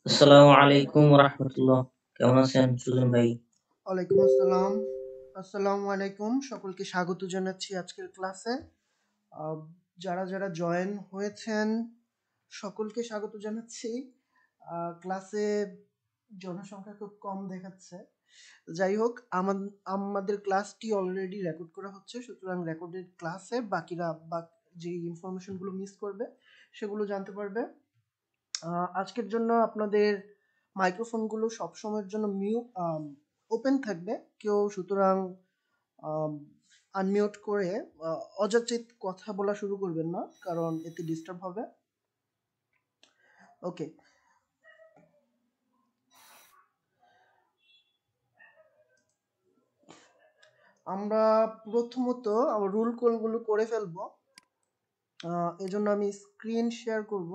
আসসালামু আলাইকুম রাহমাতুল্লাহ। কেমন আছেন সুজন ভাই? ওয়ালাইকুম আসসালাম। আসসালামু আলাইকুম। সকলকে স্বাগত জানাচ্ছি আজকের ক্লাসে। আহ, যারা জয়েন হয়েছেন সকলকে স্বাগত জানাচ্ছি। ক্লাসে জনসংখ্যা খুব কম দেখাচ্ছে। যাই হোক, আমাদের ক্লাসটি অলরেডি রেকর্ড করা হচ্ছে, সুতরাং রেকর্ডেড ক্লাসে বাকিরা যে ইনফরমেশনগুলো মিস করবে সেগুলো জানতে পারবে। আজকের জন্য আপনাদের মাইক্রোফোনগুলো সবসময়ের জন্য ওপেন থাকবে। কেউ সুতরাং আনমিউট করে অযাচিত কথা বলা শুরু করবেন না, কারণ এতে ডিস্টার্ব হবে। ওকে, আমরা প্রথমত রুল কলগুলো করে ফেলবো। এজন্য আমি স্ক্রিন শেয়ার করব,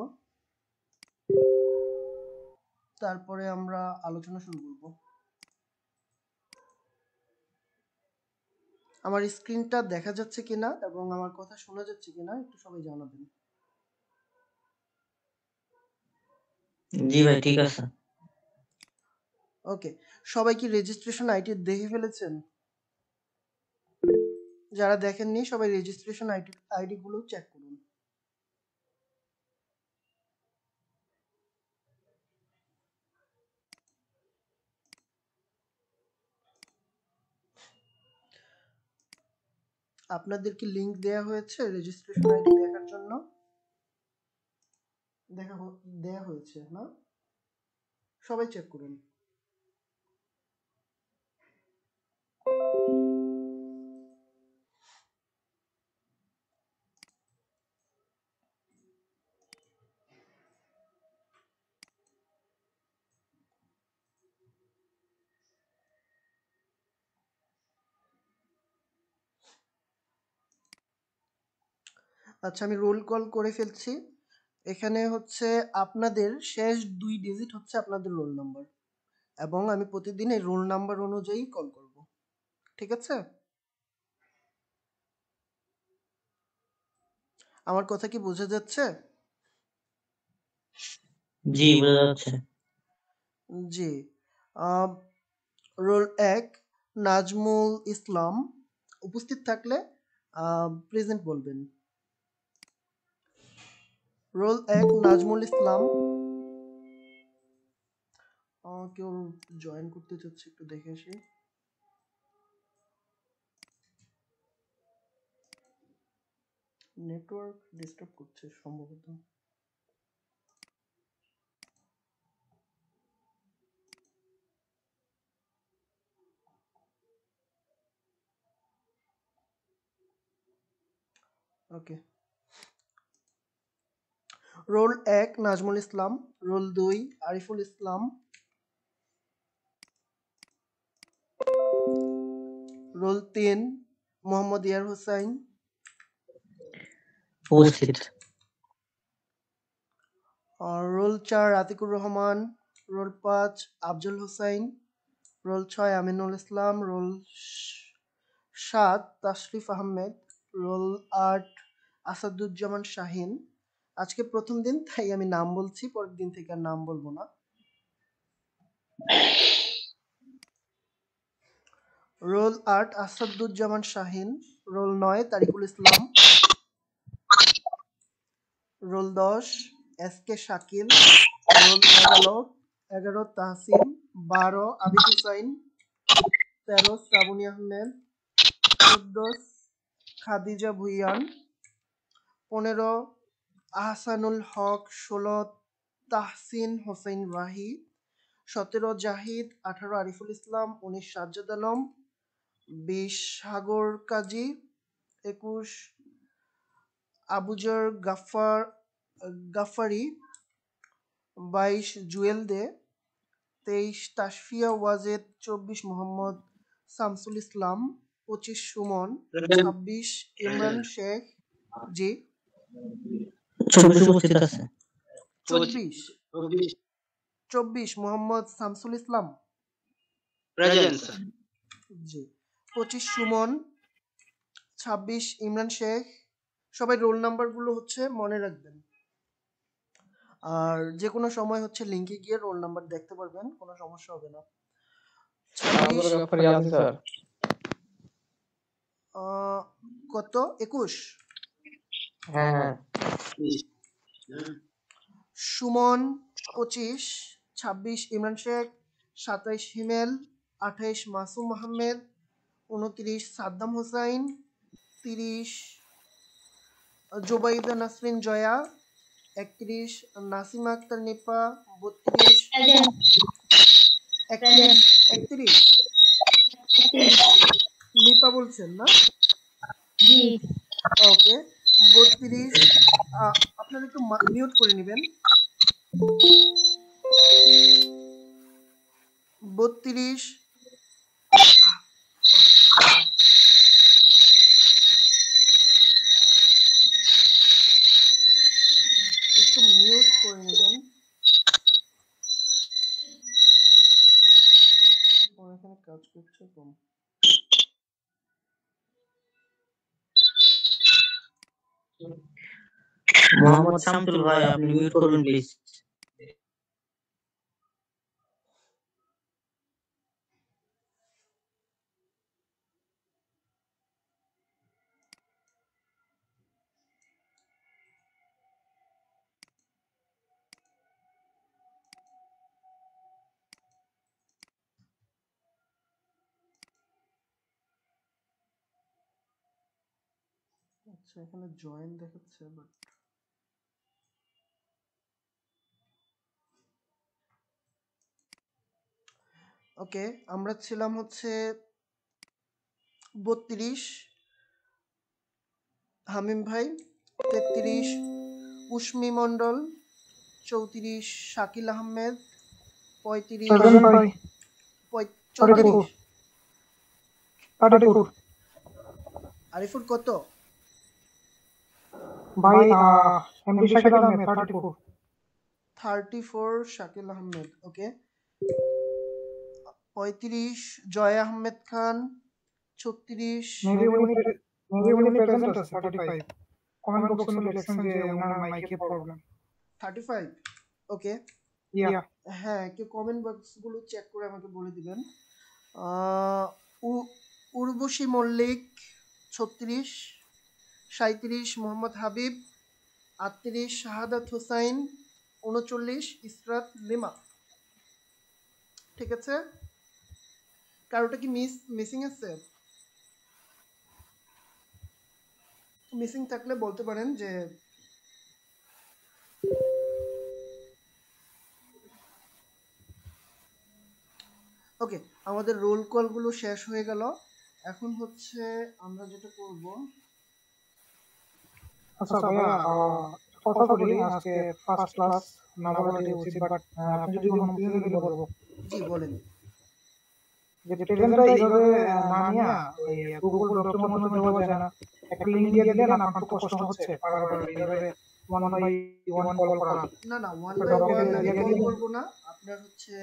তারপরে আমরা আলোচনা শুরু করব। আমার স্ক্রিনটা দেখা যাচ্ছে কিনা এবং আমার কথা শোনা যাচ্ছে কিনা একটু সবাই জানাবেন। জি ভাই, ঠিক আছে। ওকে, সবাই কি রেজিস্ট্রেশন আইডি দেখে ফেলেছেন? যারা দেখেননি সবাই রেজিস্ট্রেশন আইডি গুলো চেক করুন। আপনাদের কি লিংক দেয়া হয়েছে রেজিস্ট্রেশন আইডি দেখার জন্য? দেয়া হয়েছে না? সবাই চেক করুন। আচ্ছা, আমি রোল কল করে ফেলছি। এখানে হচ্ছে আপনাদের শেষ 2 ডিজিট হচ্ছে আপনাদের রোল নাম্বার, এবং আমি প্রতিদিন এই রোল নাম্বার অনুযায়ী কল করব। ঠিক আছে? আমার কথা কি বোঝা যাচ্ছে? জি, বোঝা যাচ্ছে। জি। আহ, রোল 1 নাজমুল ইসলাম। উপস্থিত থাকলে প্রেজেন্ট বলবেন। রোল 1 নাজমুল ইসলাম। কেউ জয়েন করতে চাচ্ছে, একটু দেখে আসি। নেটওয়ার্ক ডিস্টার্ব করছে সম্ভবত। Okay, roll 1 Nazmul Islam. Roll 2 Ariful Islam. Roll 3 Mohammad Yar Hossain. উপস্থিত। Roll 4 Atikur Rahman. Roll 5 Afzal Hossain. Roll 6 Aminul Islam. Roll 7 Tashrif Ahmed. Roll 8 Asaduzzaman Shahin. আজকে প্রথম দিন তাই আমি নাম বলছি, পরের দিন থেকে আর নাম বলবো না। Roll 8 Asaduzzaman Shahin. Roll 9 Tarikul Islam. Roll 10 S K Shakil. Roll 11 Tahsin. 12 Abid Hussain. 13 Srabani Ahmed. 14 Khadija Bhuiyan. 15 Ahsanul Haque. 16 Tahsin Hossain Wahi. 17 Zahid. 18 Ariful Islam. 19 Sajjad Alam. 20 সাগর কাজী। 21 আবুজর গাফারি। 22 জুয়েল দে। 23 তাসফিয়া ওয়াজেদ। 24 মোহাম্মদ শামসুল ইসলাম। 25 সুমন। 26 ইমরান শেখ। জি। 24 উপস্থিত আছে। 24 24 মোহাম্মদ শামসুল ইসলাম। Present, sir. জি। 25 সুমন। 26 ইমরান শেখ। সবাই রোল নাম্বারগুলো হচ্ছে মনে রাখবেন। আর যে কোনো সময় হচ্ছে লিংকে গিয়ে রোল নাম্বার দেখতে পারবেন, কোনো সমস্যা হবে না। কত 21? হ্যাঁ সুমন 25, 26 ইমরান শেখ, 27 হিমেল, 28 মাসুম আহমেদ, 29 সাদ্দাম হোসাইন, 30 জোবাইদা নাসরিন জয়া, 31 নাসিমা আক্তার নিপা, 32 31 নিপা বলছেন না? ওকে 32 আপনারা একটু মিউট করে নেবেন। 32 একটু মিউট করে নেবেন। এখানে কাজ করছে কম। মোহাম্মদ শামসুল ভাই আপনি মিউট করবেন প্লিজ। আচ্ছা এখানে জয়েন দেখাচ্ছে বাট ওকে আমরা ছিলাম হচ্ছে 32 হামিম ভাই, 33 উস্মি মন্ডল, 34 শাকিল আহমেদ, 34 আরিফুর কত ভাই এমডি শাকিল আহমেদ 34 শাকিল আহমেদ। ওকে 35 জয় আহমেদ খান, 36 মেবি উনি প্রেজেন্ট আছে 35 কমেন্ট বক্সে লিখছেন যে ওনার মাইকে প্রবলেম 35। ওকে ইয়া হ্যাঁ কেউ কমেন্ট বক্স গুলো চেক করে আমাকে বলে দিবেন। উর্বশী মল্লিক 36, 37 মোহাম্মদ হাবিব, 38 শাহাদাত হোসাইন, 39 ইসরাত লিমা। ঠিক আছে কারোটা কি মিসিং আছে? মিসিং থাকলে বলতে পারেন যে ওকে আমাদের রোল কল গুলো শেষ হয়ে গেল। এখন হচ্ছে আমরা যেটা করব আচ্ছা ভাইয়া কথা বলি আজকে ফার্স্ট ক্লাস না বলাটাই উচিত বাট আপনি যদি অনুমতি দিলে বলবো। জি বলেন। যে প্রেজেন্টটা এইভাবে না নিয়ে ওই গুগল ডকুমেন্টের মধ্যে দেওয়া যায় না, একটা লিংক দিয়ে দিলে না আমার তো কষ্ট হচ্ছে বারবার এইভাবে ওয়ান বাই ওয়ান কল করা। না না ওয়ান বাই ওয়ান আমি কল করব না, আপনার হচ্ছে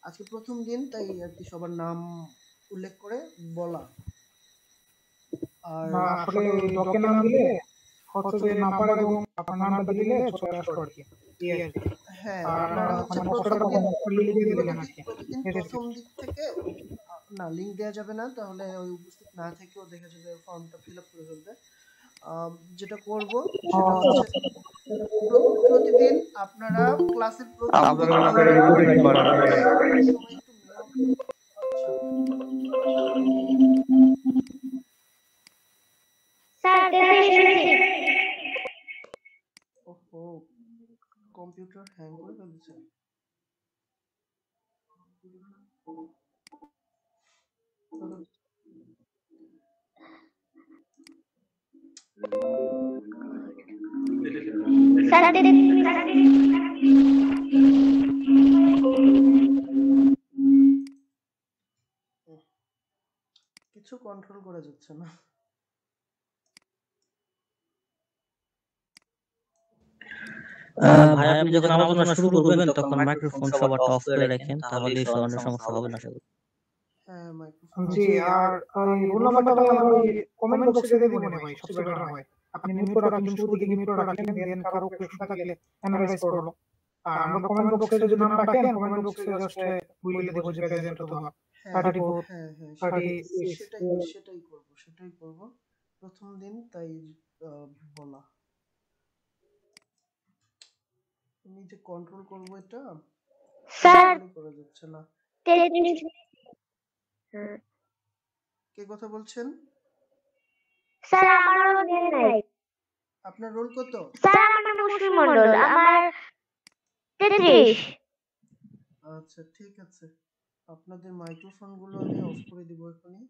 আজকে প্রথম দিন তাই আর কি সবার নাম উল্লেখ করে বলা। আর আসলে ডকে নাম দিলে হচ্ছে যে নাম্বার এবং আপনার নামটা দিলে চলে আসবে আর কি। হ্যাঁ আপনারা হচ্ছে প্রতিদিন প্রথম দিক থেকে না লিংক দেওয়া যাবে না, তাহলে ওই উপস্থিত না থেকেও দেখা যাবে ফর্মটা ফিল আপ করে ফেলবে। যেটা করব সেটা হচ্ছে প্রতিদিন আপনারা ক্লাসের কম্পিউটার হ্যাং করে ফেলছে। কিছু কন্ট্রোল করা যাচ্ছে না। ভাই আপনি যখন আলোচনা শুরু করবেন তখন মাইক্রোফোন সবার অফ করে রাখেন, তাহলে কোনো সমস্যা হবে না। হ্যাঁ মাইক্রোফোন জি আর ওই রোল নাম্বারটা ভাই আমরা ওই কমেন্ট বক্সে দিয়ে দিব না ভাই, সবচেয়ে বেটার হয়। আপনি মিউট করে রাখলেন, শুরু থেকে মিউট করে রাখলেন, দেন কারো কোয়েশ্চন থাকলে অ্যানালাইজ করলো। আর আমরা কমেন্ট বক্সে যদি নাম রাখেন, কমেন্ট বক্সে জাস্ট বলে দেবো যে প্রেজেন্ট অথবা 34 হ্যাঁ 36 সেটাই করব প্রথম দিন, তাই বলা। আমি যে কন্ট্রোল করব এটা স্যার করা যাচ্ছে না। 33 কে কথা বলছেন? স্যার আমার রোল দেন নাই। আপনার রোল কত? স্যার আমার নাম মুশফিক মন্ডল, আমার 33। আচ্ছা ঠিক আছে, আপনাদের মাইক্রোফোন গুলো আমি অফ করে দিব এখনই।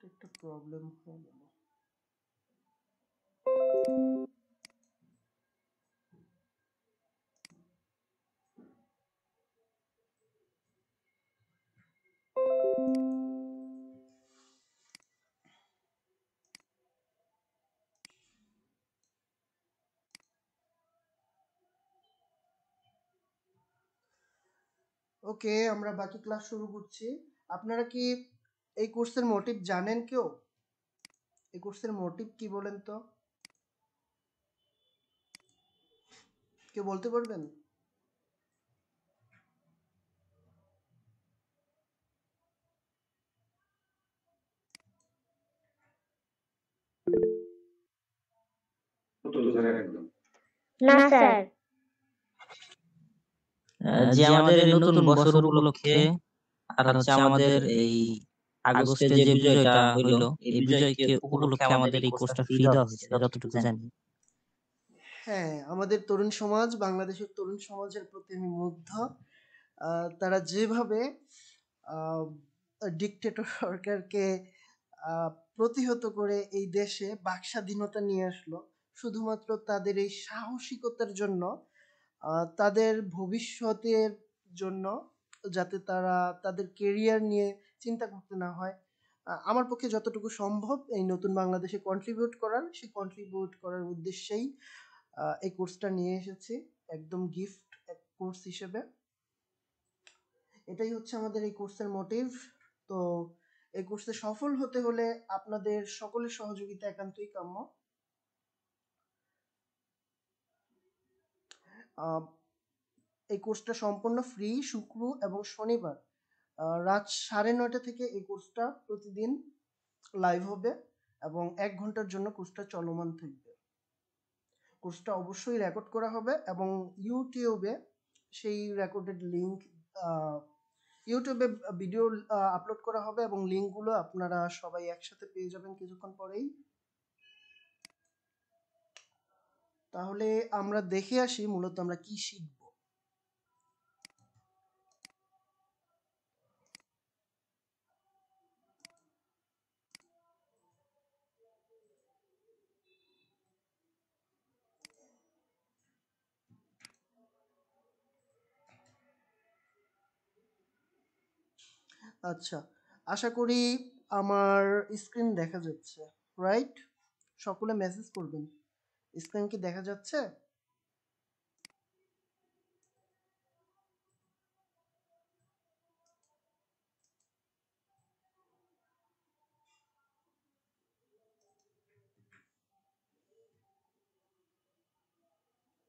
একটা প্রবলেম হয়ে গেল। ওকে, আমরা বাকি ক্লাস শুরু করছি। আপনারা কি এই কোর্সের মোটিভ জানেন? কেউ এই কোর্সের মোটিভ কি বলেন তো? কেউ বলতে পারবেন? না স্যার। যে আমাদের এই নতুন বছর উপলক্ষে আর হচ্ছে আমাদের এই আগস্টে যে বিজয়টা হইলো, এই বিজয়কে উপলক্ষে আমাদের এই কোর্সটা ফ্রি দেওয়া হয়েছে যতটুকু জানি। হ্যাঁ, আমাদের তরুণ সমাজ, বাংলাদেশের তরুণ সমাজের প্রতি আমি মুগ্ধ। তারা যেভাবে ডিক্টেটর সরকারকে প্রতিহত করে এই দেশে বাক স্বাধীনতা নিয়ে আসলো, শুধুমাত্র তাদের এই সাহসিকতার জন্য, তাদের ভবিষ্যতের জন্য, যাতে তারা তাদের কেরিয়ার নিয়ে চিন্তা করতে না হয়। আমার পক্ষে যতটুকু সম্ভব এই নতুন বাংলাদেশে সেই কন্ট্রিবিউট করার উদ্দেশ্যেই এই কোর্সটা নিয়ে এসেছি, একদম গিফট এক কোর্স হিসেবে। এটাই হচ্ছে আমাদের এই কোর্সের মোটিভ। তো এই কোর্সে সফল হতে হলে আপনাদের সকলের সহযোগিতা একান্তই কাম্য। এই কোর্সটা সম্পূর্ণ ফ্রি। শুক্র এবং শনিবার রাত 9:30 থেকে এই কোর্সটা প্রতিদিন লাইভ হবে এবং 1 ঘন্টার জন্য কোর্সটা চলমান থাকবে। কোর্সটা অবশ্যই রেকর্ড করা হবে এবং ইউটিউবে সেই রেকর্ডেড লিংক, ইউটিউবে ভিডিও আপলোড করা হবে এবং লিংকগুলো আপনারা সবাই একসাথে পেয়ে যাবেন কিছুক্ষণ পরেই। তাহলে আমরা দেখে আসি মূলত আমরা কি শিখব। আচ্ছা, আশা করি আমার স্ক্রিন দেখা যাচ্ছে, রাইট? সকলে মেসেজ করবেন, স্ক্রিন কি দেখা যাচ্ছে?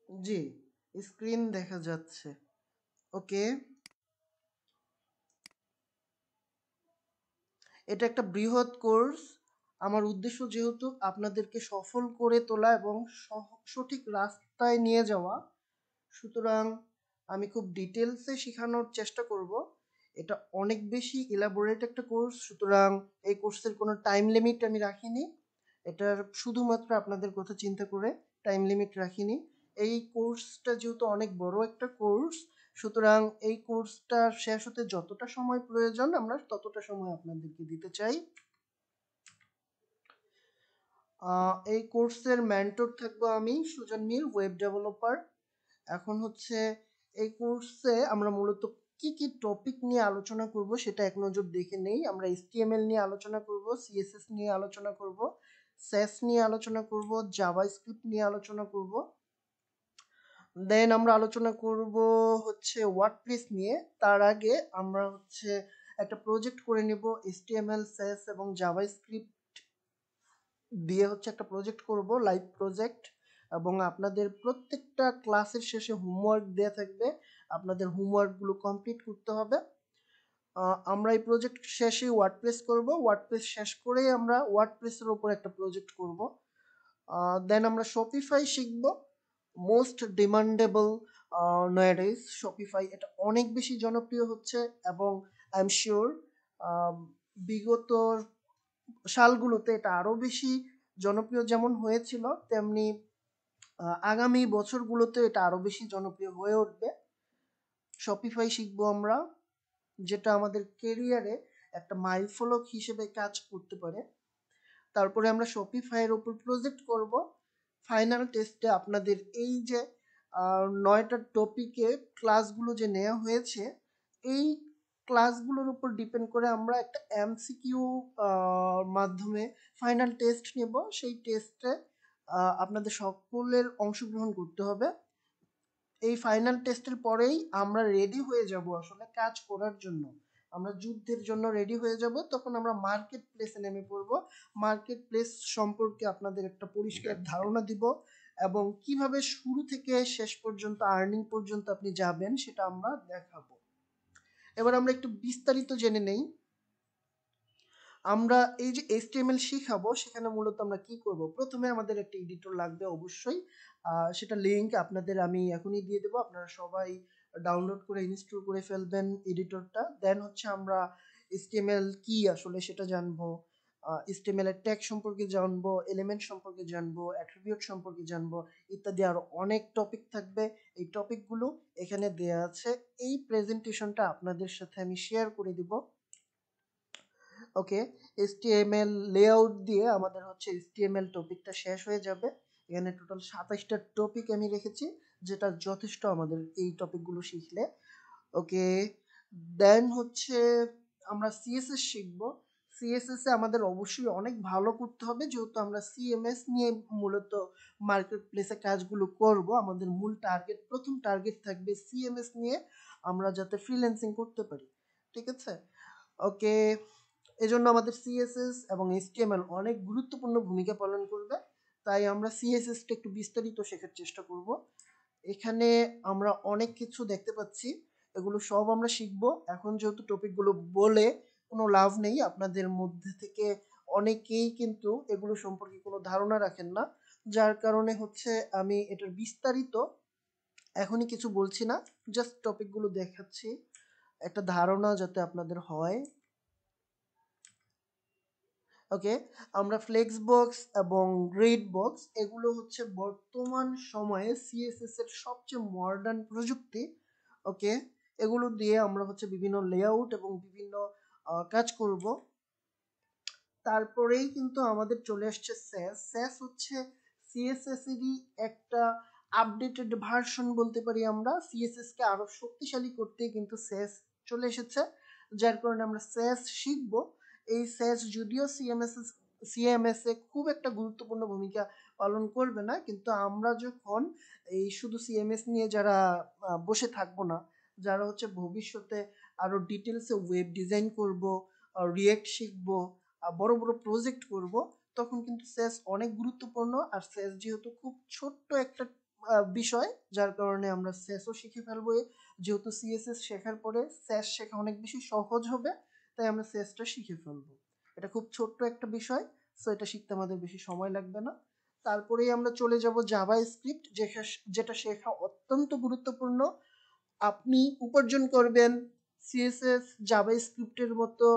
জি, স্ক্রিন দেখা যাচ্ছে। ওকে, এটা একটা বৃহৎ কোর্স। আমার উদ্দেশ্য যেহেতু আপনাদেরকে সফল করে তোলা এবং সঠিক রাস্তায় নিয়ে যাওয়া, সুতরাং আমি খুব ডিটেলসে শেখানোর চেষ্টা করব। এটা অনেক বেশি ইলাবোরেট একটা কোর্স, সুতরাং এই কোর্সের কোনো টাইম লিমিট আমি রাখিনি। এটার শুধুমাত্র আপনাদের কথা চিন্তা করে টাইম লিমিট রাখিনি। এই কোর্সটা যেহেতু অনেক বড় একটা কোর্স, সুতরাং এই কোর্সটা শেষ হতে যতটা সময় প্রয়োজন আমরা ততটা সময় আপনাদেরকে দিতে চাই। এই কোর্সের মেন্টর থাকবো আমি, সুজন মির, ওয়েব ডেভেলপার। এখন হচ্ছে এই কোর্সে আমরা মূলত কি কি টপিক নিয়ে আলোচনা করব সেটা এক নজর দেখে নেই। আমরা HTML নিয়ে আলোচনা করব, CSS নিয়ে আলোচনা করব, SAS নিয়ে আলোচনা করব, জাভাস্ক্রিপ্ট নিয়ে আলোচনা করব। দেন আমরা আলোচনা করব হচ্ছে ওয়ার্ডপ্রেস নিয়ে। তার আগে আমরা হচ্ছে একটা প্রজেক্ট করে নেব HTML, SAS এবং জাভাস্ক্রিপ্ট দিয়ে হচ্ছে একটা প্রজেক্ট করব, লাইভ প্রজেক্ট। এবং আপনাদের প্রত্যেকটা ক্লাসের শেষে হোমওয়ার্ক দেয়া থাকবে, আপনাদের হোমওয়ার্কগুলো কমপ্লিট করতে হবে। আমরা এই প্রজেক্ট শেষে ওয়ার্ডপ্রেস করব, ওয়ার্ডপ্রেস শেষ করেই আমরা ওয়ার্ডপ্রেসের উপর একটা প্রজেক্ট করব। দেন আমরা শপিফাই শিখব, মোস্ট ডিমান্ডেবল নয়াডেজ। শপিফাই এটা অনেক বেশি জনপ্রিয় হচ্ছে এবং আই এম শিওর বিগত সালগুলোতে এটা আরো বেশি জনপ্রিয় যেমন হয়েছিল, তেমনি আগামী বছরগুলোতে এটা আরো বেশি জনপ্রিয় হয়ে উঠবে। শপিফাই শিখবো আমরা, যেটা আমাদের কেরিয়ারে একটা মাইলফলক হিসেবে কাজ করতে পারে। তারপরে আমরা শপিফাইয়ের উপর প্রজেক্ট করব। ফাইনাল টেস্টে আপনাদের এই যে 9টা টপিকে ক্লাসগুলো যে নেওয়া হয়েছে, এই ক্লাসগুলোর উপর ডিপেন্ড করে আমরা একটা MCQ মাধ্যমে ফাইনাল টেস্ট নেব। সেই টেস্টে আপনাদের সকলের অংশগ্রহণ করতে হবে। এই ফাইনাল টেস্টের পরেই আমরা রেডি হয়ে যাব আসলে কাজ করার জন্য, আমরা যুদ্ধের জন্য রেডি হয়ে যাব। তখন আমরা মার্কেট প্লেসে নেমে পড়ব, মার্কেট প্লেস সম্পর্কে আপনাদের একটা পরিষ্কার ধারণা দিব এবং কিভাবে শুরু থেকে শেষ পর্যন্ত আর্নিং পর্যন্ত আপনি যাবেন সেটা আমরা দেখাবো। এবার আমরা একটু বিস্তারিত জেনে নেই। আমরা এই যে HTML শিখাবো সেখানে মূলত আমরা কি করব, প্রথমে আমাদের একটা এডিটর লাগবে অবশ্যই। সেটা লিংক আপনাদের আমি এখনই দিয়ে দেবো, আপনারা সবাই ডাউনলোড করে ইনস্টল করে ফেলবেন এডিটরটা। দেন হচ্ছে আমরা HTML কি আসলে সেটা জানবো, HTML এর ট্যাগ সম্পর্কে জানবো, এলিমেন্ট সম্পর্কে জানবো, অ্যাট্রিবিউট সম্পর্কে জানবো, ইত্যাদি আরো অনেক টপিক থাকবে। এই টপিকগুলো এখানে দেয়া আছে, এই প্রেজেন্টেশনটা আপনাদের সাথে আমি শেয়ার করে দিব। ওকে, HTML লেআউট দিয়ে আমাদের হচ্ছে HTML টপিকটা শেষ হয়ে যাবে। এখানে টোটাল 27টা টপিক আমি রেখেছি, যেটা যথেষ্ট আমাদের এই টপিকগুলো শিখলে। ওকে, দেন হচ্ছে আমরা CSS শিখব। CSS এ আমাদের অবশ্যই অনেক ভালো করতে হবে, যেহেতু আমরা CMS নিয়ে মূলত মার্কেট প্লেসে কাজগুলো করব। আমাদের মূল টার্গেট, প্রথম টার্গেট থাকবে CMS নিয়ে আমরা যাতে ফ্রিল্যান্সিং করতে পারি। ঠিক আছে, ওকে। এজন্য আমাদের CSS এবং HTML অনেক গুরুত্বপূর্ণ ভূমিকা পালন করবে, তাই আমরা CSS টা একটু বিস্তারিত শেখার চেষ্টা করব। এখানে আমরা অনেক কিছু দেখতে পাচ্ছি, এগুলো সব আমরা শিখব। এখন যেহেতু টপিকগুলো বলে কোনো লাভ নেই, আপনাদের মধ্যে থেকে অনেকেই কিন্তু এগুলো সম্পর্কে কোনো ধারণা রাখেন না, যার কারণে হচ্ছে আমি এটার বিস্তারিত এখনই কিছু বলছি না, জাস্ট টপিকগুলো দেখাচ্ছি একটা ধারণা যাতে আপনাদের হয়। ওকে, আমরা ফ্লেক্স বক্স এবং গ্রিড বক্স, এগুলো হচ্ছে বর্তমান সময়ে CSS এর সবচেয়ে মডার্ন প্রযুক্তি। ওকে, এগুলো দিয়ে আমরা হচ্ছে বিভিন্ন লেআউট এবং বিভিন্ন কাজ করব। তারপরেই কিন্তু আমাদের চলে আসছে SAS। SAS হচ্ছে CSS এরই একটা আপডেটেড ভার্সন বলতে পারি আমরা। CSS কে আরো শক্তিশালী করতে কিন্তু SAS চলে এসেছে, যার কারণে আমরা SAS শিখব। এই SAS যদিও CMS এ খুব একটা গুরুত্বপূর্ণ ভূমিকা পালন করবে না, কিন্তু আমরা যখন এই শুধু CMS নিয়ে যারা বসে থাকবো না, যারা হচ্ছে ভবিষ্যতে আরো ডিটেলসে ওয়েব ডিজাইন করব, রিয়েক্ট শিখবো, বড় বড় প্রজেক্ট করব, তখন কিন্তু SAS অনেক গুরুত্বপূর্ণ। আর SAS যেহেতু খুব ছোট্ট একটা বিষয়, যার কারণে আমরা SAS ও শিখে ফেলবো। যেহেতু CSS শেখার পরে SAS শেখা অনেক বেশি সহজ হবে, তাই আমরা SAS টা শিখে ফেলবো। এটা খুব ছোট্ট একটা বিষয়, সো এটা শিখতে আমাদের বেশি সময় লাগবে না। তারপরেই আমরা চলে যাব জাভাস্ক্রিপ্ট, যেটা শেখা অত্যন্ত গুরুত্বপূর্ণ। আপনি উপার্জন করবেন CSS জাভাস্ক্রিপ্টের মতো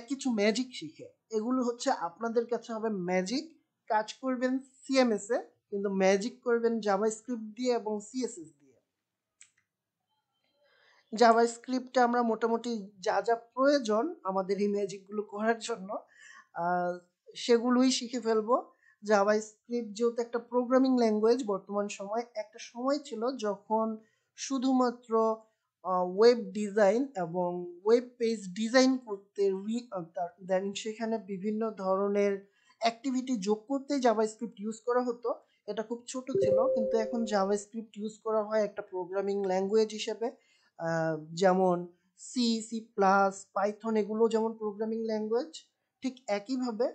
কিছু ম্যাজিক শিখে। এগুলো হচ্ছে আপনাদের কাছে হবে ম্যাজিক। কাজ করবেন CMS এ, কিন্তু ম্যাজিক করবেন জাভাস্ক্রিপ্ট দিয়ে এবং CSS দিয়ে। জাভাস্ক্রিপ্টে আমরা মোটামুটি যা যা প্রয়োজন আমাদের এই ম্যাজিকগুলো করার জন্য সেগুলোই শিখে ফেলবো। জাভাস্ক্রিপ্ট যেহেতু একটা প্রোগ্রামিং ল্যাঙ্গুয়েজ, বর্তমান সময় একটা সময় ছিল যখন শুধুমাত্র ওয়েব ডিজাইন এবং ওয়েব পেজ ডিজাইন করতে দেন সেখানে বিভিন্ন ধরনের অ্যাক্টিভিটি যোগ করতে জাভাস্ক্রিপ্ট ইউজ করা হতো। এটা খুব ছোট ছিল, কিন্তু এখন জাভাস্ক্রিপ্ট ইউজ করা হয় একটা প্রোগ্রামিং ল্যাঙ্গুয়েজ হিসেবে। যেমন সি, সি প্লাস, পাইথন এগুলো যেমন প্রোগ্রামিং ল্যাঙ্গুয়েজ, ঠিক একইভাবে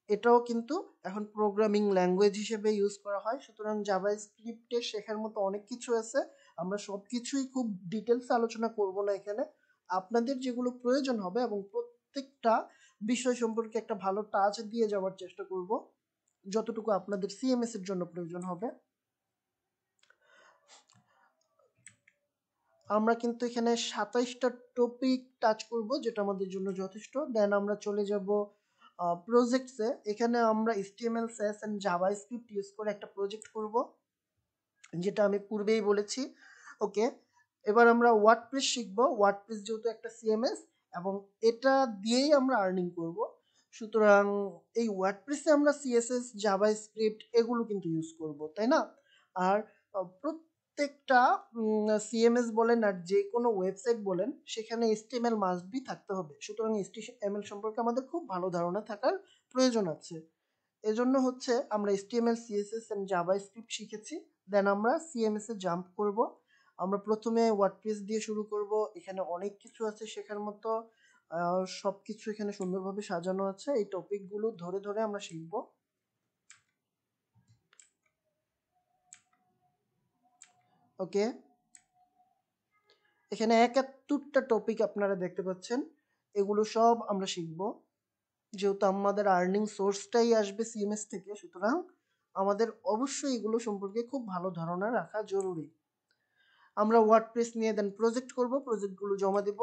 এটাও কিন্তু এখন প্রোগ্রামিং ল্যাঙ্গুয়েজ হিসেবে ইউজ করা হয়। সুতরাং জাভাস্ক্রিপ্টে শেখার মতো অনেক কিছু আছে, আমরা সব কিছুই খুব ডিটেলসে আলোচনা করব না এখানে। আপনাদের যেগুলো প্রয়োজন হবে এবং প্রত্যেকটা বিষয় সম্পর্কে একটা ভালো টাচ দিয়ে যাওয়ার চেষ্টা করব, যতটুকু আপনাদের সিএমএস এর জন্য প্রয়োজন হবে। আমরা কিন্তু এখানে 27টা টপিক টাচ করব, যেটা আমাদের জন্য যথেষ্ট। দেন আমরা চলে যাব প্রজেক্টসে। এখানে আমরা HTML, CSS and JavaScript use করে একটা প্রজেক্ট করব, যেটা আমি পূর্বেই বলেছি। ওকে, এবার আমরা ওয়ার্ডপ্রেস শিখব। ওয়ার্ডপ্রেস যেহেতু একটা সিএমএস এবং এটা দিয়েই আমরা আর্নিং করব, সুতরাং এই ওয়ার্ডপ্রেসে আমরা সিএসএস, জাভাস্ক্রিপ্ট এগুলো কিন্তু ইউজ করব, তাই না? আর প্রত্যেকটা সিএমএস বলেন আর যে কোনো ওয়েবসাইট বলেন, সেখানে HTML মাস্ট বি থাকতে হবে। সুতরাং HTML সম্পর্কে আমাদের খুব ভালো ধারণা থাকার প্রয়োজন আছে। এজন্য হচ্ছে আমরা HTML, CSS এন্ড জাভাস্ক্রিপ্ট শিখেছি। দেন আমরা সিএমএস এ জাম্প করব। আমরা প্রথমে ওয়ার্ডপ্রেস দিয়ে শুরু করব। এখানে অনেক কিছু আছে শেখার মতো, সবকিছু এখানে সুন্দরভাবে সাজানো আছে। এই টপিকগুলো ধরে ধরে আমরা শিখব। ওকে, এখানে 71টা টপিক আপনারা দেখতে পাচ্ছেন, এগুলো সব আমরা শিখব। যেহেতু আমাদের আর্নিং সোর্সটাই আসবে সিএমএস থেকে, সুতরাং আমাদের অবশ্যই এগুলো সম্পর্কে খুব ভালো ধারণা রাখা জরুরি। আমরা ওয়ার্ডপ্রেস নিয়ে দেন প্রজেক্ট করব, প্রজেক্টগুলো জমা দেব।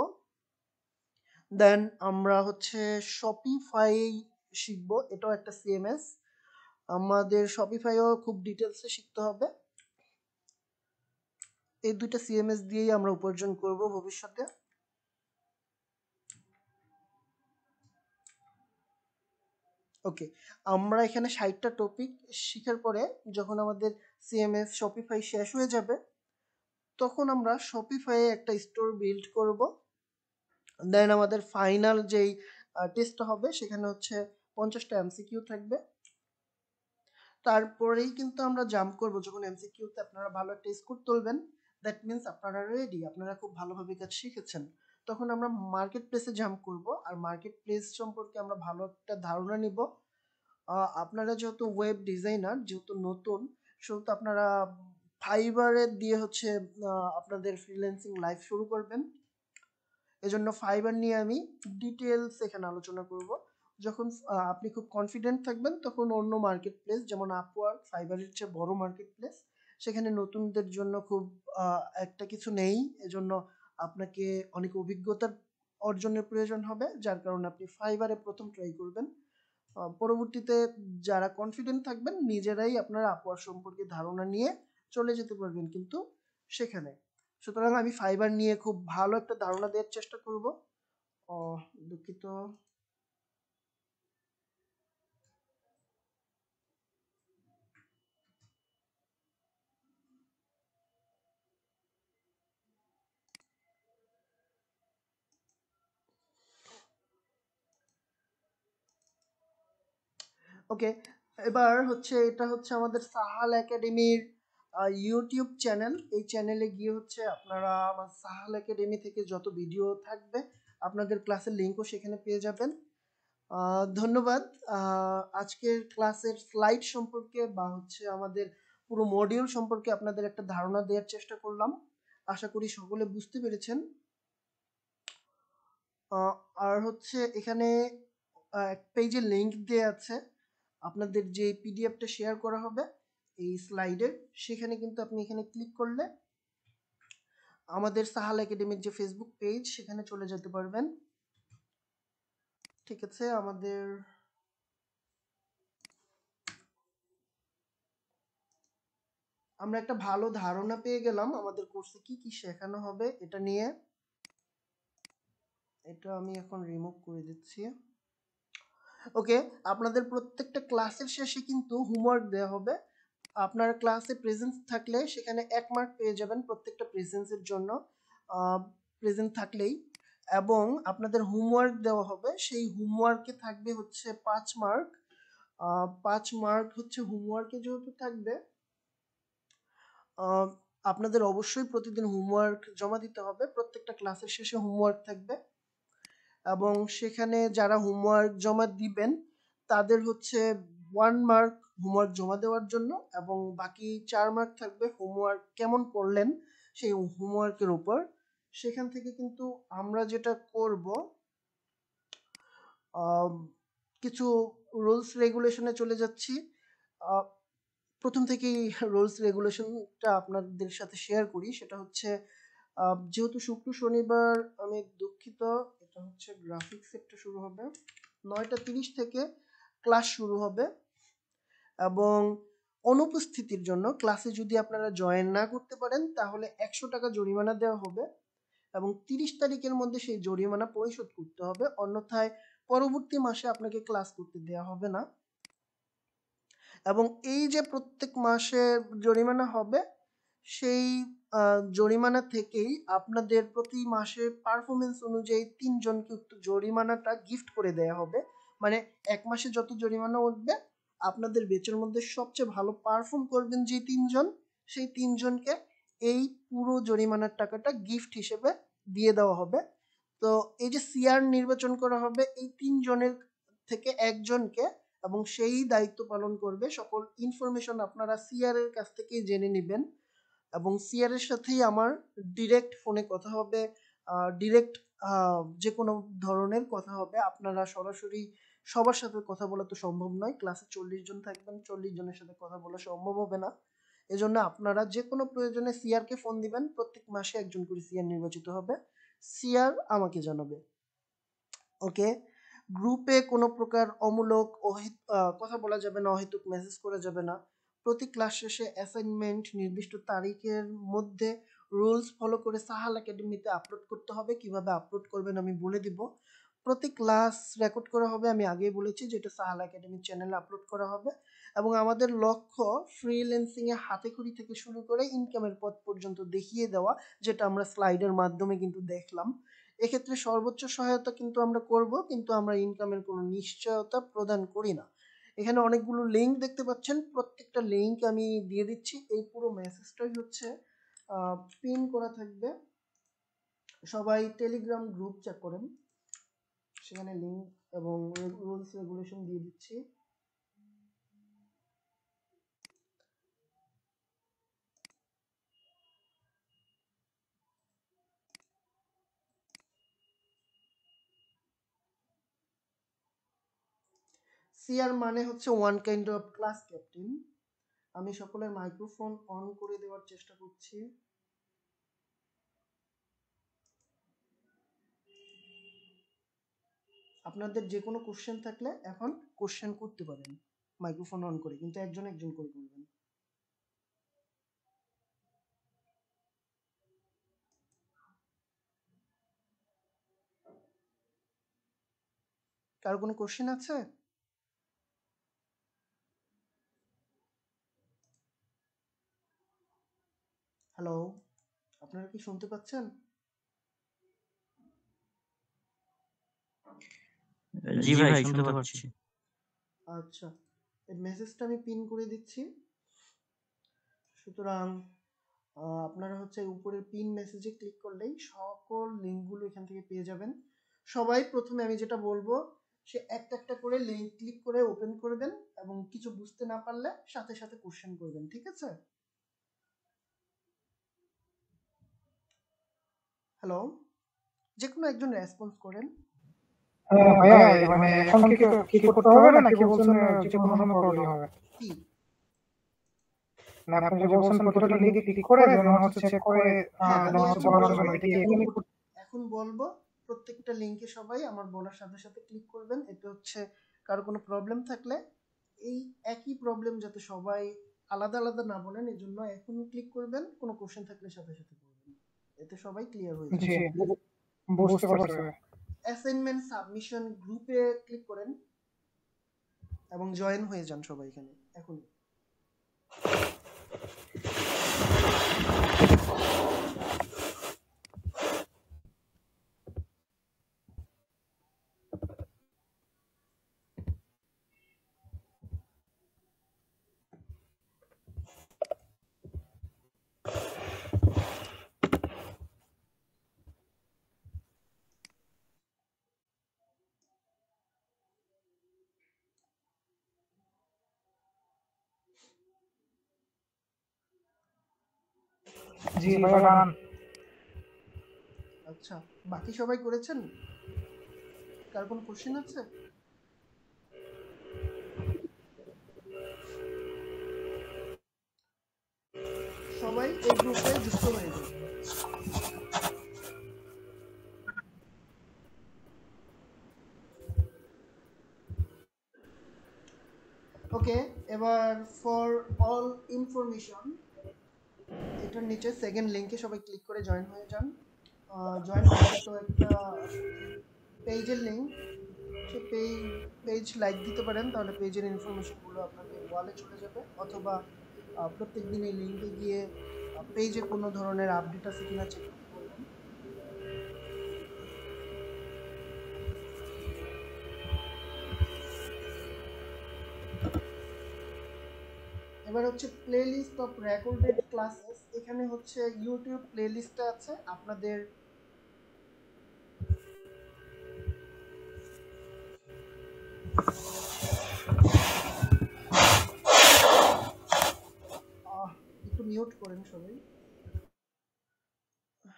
দেন আমরা হচ্ছে শপিফাই শিখব, এটাও একটা সিএমএস। আমাদের শপিফাইও খুব ডিটেলসে শিখতে হবে। এই দুইটা সিএমএস দিয়েই আমরা উপার্জন করব ভবিষ্যতে। ওকে, আমরা এখানে 60টা টপিক শিখার পরে যখন আমাদের সিএমএস শপিফাই শেষ হয়ে যাবে, তখন আমরা শপিফাইয়ে একটা স্টোর বিল্ড করব। দেন আমাদের ফাইনাল যেই টেস্টটা হবে, সেখানে হচ্ছে 50টা এমসিকিউ থাকবে। তারপরেই কিন্তু আমরা জাম্প করব। যখন এমসিকিউতে আপনারা ভালো একটা স্কোর তুলবেন, দ্যাট মিন্স আপনারা রেডি, আপনারা খুব ভালোভাবে কাজ শিখেছেন। তখন আমরা মার্কেট প্লেসে জাম্প করব, আর মার্কেট প্লেস সম্পর্কে আমরা ভালো একটা ধারণা নিব। আপনারা যেহেতু ওয়েব ডিজাইনার, যেহেতু নতুন, সেহেতু আপনারা ফাইবারে দিয়ে হচ্ছে আপনাদের ফ্রিল্যান্সিং লাইফ শুরু করবেন। এজন্য ফাইবার নিয়ে আমি ডিটেলস এখানে আলোচনা করব। যখন আপনি খুব কনফিডেন্ট থাকবেন, তখন অন্য মার্কেট প্লেস যেমন আপওয়ার্ক, ফাইবারের চেয়ে বড় মার্কেট প্লেস, সেখানে নতুনদের জন্য খুব একটা কিছু নেই। এজন্য আপনাকে অনেক অভিজ্ঞতার অর্জনের প্রয়োজন হবে, যার কারণে আপনি ফাইবারে প্রথম ট্রাই করবেন। পরবর্তীতে যারা কনফিডেন্ট থাকবেন, নিজেরাই আপনারা আপওয়ার্ক সম্পর্কে ধারণা নিয়ে চলে যেতে পারবেন কিন্তু সেখানে। সুতরাং আমি ফাইবার নিয়ে খুব ভালো একটা ধারণা দেওয়ার চেষ্টা করব। দুঃখিত। ওকে, এবার হচ্ছে এটা হচ্ছে আমাদের সাহাল একাডেমির ইউটিউব চ্যানেল। এই চ্যানেলে গিয়ে হচ্ছে আপনারা আমার সাহাল একাডেমি থেকে যত ভিডিও থাকবে, আপনাদের ক্লাসের লিঙ্কও সেখানে পেয়ে যাবেন। ধন্যবাদ। আজকের ক্লাসের স্লাইড সম্পর্কে বা হচ্ছে আমাদের পুরো মডিউল সম্পর্কে আপনাদের একটা ধারণা দেওয়ার চেষ্টা করলাম। আশা করি সকলে বুঝতে পেরেছেন। আর হচ্ছে এখানে এক পেজে লিংক দেওয়া আছে। আপনাদের যে পিডিএফটা শেয়ার করা হবে এই স্লাইডের, সেখানে কিন্তু আপনি এখানে ক্লিক করলে আমাদের সাহাল একাডেমির যে ফেসবুক পেজ, সেখানে চলে যেতে পারবেন। ঠিক আছে, আমরা একটা ভালো ধারণা পেয়ে গেলাম আমাদের কোর্সে কি কি শেখানো হবে এটা নিয়ে। এটা আমি এখন রিমুভ করে দিচ্ছি। ওকে, আপনাদের প্রত্যেকটা ক্লাসের শেষে কিন্তু হোমওয়ার্ক দেওয়া হবে। আপনার ক্লাসে প্রেজেন্স থাকলে সেখানে 1 মার্ক পেয়ে যাবেন প্রত্যেকটা প্রেজেন্সের জন্য। প্রেজেন্ট থাকলেই, এবং আপনাদের হোমওয়ার্ক দেওয়া হবে। সেই হোমওয়ার্কে থাকবে হচ্ছে 5 মার্ক। 5 মার্ক হচ্ছে হোমওয়ার্কে যেহেতু থাকবে, আপনাদের অবশ্যই প্রতিদিন হোমওয়ার্ক জমা দিতে হবে। প্রত্যেকটা ক্লাসের শেষে হোমওয়ার্ক থাকবে, এবং সেখানে যারা হোমওয়ার্ক জমা দিবেন তাদের হচ্ছে 1 মার্ক হোমওয়ার্ক জমা দেওয়ার জন্য, এবং বাকি 4 মার্ক থাকবে হোমওয়ার্ক কেমন করলেন সেই হোমওয়ার্কের উপর। সেখান থেকে কিন্তু আমরা যেটা করব, কিছু রুলস রেগুলেশনে চলে যাচ্ছি। প্রথম থেকেই রুলস রেগুলেশনটা আপনাদের সাথে শেয়ার করি। সেটা হচ্ছে, যেহেতু শুক্র শনিবার, আমি দুঃখিত, এটা হচ্ছে গ্রাফিক্স সেটটা শুরু হবে 9:30 থেকে ক্লাস শুরু হবে, এবং অনুপস্থিতির জন্য ক্লাসে যদি আপনারা জয়েন না করতে পারেন তাহলে 100 টাকা জরিমানা দেওয়া হবে, এবং 30 তারিখের মধ্যে সেই জরিমানা পরিশোধ করতে হবে, অন্যথায় পরবর্তী মাসে আপনাকে ক্লাস করতে দেওয়া হবে না। এবং এই যে প্রত্যেক মাসে জরিমানা হবে, সেই জরিমানা থেকেই আপনাদের প্রতি মাসে পারফরমেন্স অনুযায়ী 3 জনকে উক্ত জরিমানাটা গিফট করে দেয়া হবে। মানে 1 মাসে যত জরিমানা উঠবে, আপনাদের ব্যাচের মধ্যে সবচেয়ে ভালো পারফর্ম করবেন যে 3 জন, সেই 3 জনকে এই পুরো জরিমানার টাকাটা গিফট হিসেবে দিয়ে দেওয়া হবে। তো এই যে সিআর নির্বাচন করা হবে এই 3 জনের থেকে একজনকে, এবং সেই দায়িত্ব পালন করবে। সকল ইনফরমেশন আপনারা সিআর এর কাছ থেকেই জেনে নেবেন, এবং সিআর এর সাথেই আমার ডিরেক্ট ফোনে কথা হবে, ডিরেক্ট যে কোনো ধরনের কথা হবে। আপনারা সরাসরি সবার সাথে কথা বলা তো সম্ভব নয়, ক্লাসে 40 জন থাকবেন, 40 জনের সাথে কথা বলা সম্ভব হবে না। এজন্য আপনারা যে কোনো প্রয়োজনে সিআর কে ফোন দিবেন। প্রত্যেক মাসে একজন করে সিআর নির্বাচিত হবে, সিআর আমাকে জানাবে। ওকে, গ্রুপে কোনো প্রকার অমূলক কথা বলা যাবে না, অহেতুক মেসেজ করা যাবে না। প্রতি ক্লাস শেষে অ্যাসাইনমেন্ট নির্দিষ্ট তারিখের মধ্যে রুলস ফলো করে সাহাল একাডেমিতে আপলোড করতে হবে। কিভাবে আপলোড করবেন আমি বলে দিব। প্রতি ক্লাস রেকর্ড করা হবে, আমি আগেই বলেছি যেটা সাহাল একাডেমির চ্যানেলে আপলোড করা হবে, এবং আমাদের লক্ষ্য ফ্রিল্যান্সিং এ হাতেখড়ি থেকে শুরু করে ইনকামের পথ পর্যন্ত দেখিয়ে দেওয়া, যেটা আমরা স্লাইডের মাধ্যমে কিন্তু দেখলাম। এক্ষেত্রে সর্বোচ্চ সহায়তা কিন্তু আমরা করব, কিন্তু আমরা ইনকামের কোনো নিশ্চয়তা প্রদান করি না। এখানে অনেকগুলো লিঙ্ক দেখতে পাচ্ছেন, প্রত্যেকটা লিঙ্ক আমি দিয়ে দিচ্ছি। এই পুরো মেসেজটাই হচ্ছে পিন করা থাকবে, সবাই টেলিগ্রাম গ্রুপ চেক করেন, সেখানে লিঙ্ক এবং রুলস রেগুলেশন দিয়ে দিচ্ছি। সিআর মানে হচ্ছে one kind of class captain. আমি সকলের মাইক্রোফোন অন করে দেওয়ার চেষ্টা করছি। আপনাদের যে কোনো কোশ্চেন থাকলে এখন কোশ্চেন করতে পারেন মাইক্রোফোন অন করে, কিন্তু একজন একজন করে করবেন। কার কোনো কোশ্চেন আছে? হ্যালো, আপনারা কি শুনতে পাচ্ছেন? জি ভাই, শুনতে পাচ্ছি। আচ্ছা, এই মেসেজটা আমি পিন করে দিচ্ছি। সুতরাং আপনারা হচ্ছে উপরের পিন মেসেজে ক্লিক করলেই সকল লিঙ্কগুলো এখান থেকে পেয়ে যাবেন। সবাই প্রথমে আমি যেটা বলবো, সে একটা একটা করে লিঙ্ক ক্লিক করে ওপেন করবেন, এবং কিছু বুঝতে না পারলে সাথে সাথে কোশ্চেন করবেন, ঠিক আছে? হ্যালো, যে কোনো একজন রেসপন্স করেন। ভাইয়া মানে এখন কি করতে হবে নাকি বলছেন যে কোনো সময় করলেই হবে? কি না আপনি যে বলছেন প্রতিটা লিঙ্কে ক্লিক করে দেন হচ্ছে চেক করে দেন হচ্ছে বলার জন্য এটা কি এখন বলবো, প্রত্যেকটা লিঙ্কে সবাই আমার বলার সাথে সাথে ক্লিক করবেন। এতে হচ্ছে কারো কোনো প্রবলেম থাকলে এই একই প্রবলেম যাতে সবাই আলাদা আলাদা না বলেন, এই জন্য এখন ক্লিক করবেন, কোনো কোশ্চেন থাকলে সাথে সাথে করবেন, এতে সবাই ক্লিয়ার হয়ে যাবে। জি বুঝতে পারছি। অ্যাসাইনমেন্ট সাবমিশন গ্রুপে ক্লিক করেন এবং জয়েন হয়ে যান সবাই এখানে এখন। জি ভাইয়া ডান। আচ্ছা, বাকি সবাই করেছেন? কার কোনো কোশ্চেন আছে? সবাই এই গ্রুপে যুক্ত হয়ে যান। ওকে, এবার ফর অল ইনফরমেশন এটার নিচে সেকেন্ড লিংকে সবাই ক্লিক করে জয়েন হয়ে যান। জয়েন হওয়ার তো একটা পেজের লিংক, সে পেজ লাইক দিতে পারেন, তাহলে পেজের ইনফরমেশনগুলো আপনাদের ওয়ালে চলে যাবে, অথবা প্রত্যেক দিন এই লিঙ্কে গিয়ে পেজে কোনো ধরনের আপডেট আছে কিনা চেক করতে পারবেন। এবার হচ্ছে প্লেলিস্ট অফ রেকর্ডেড ক্লাসেস। এখানে হচ্ছে ইউটিউব প্লেলিস্টটা আছে আপনাদের। একটু মিউট করেন সবাই।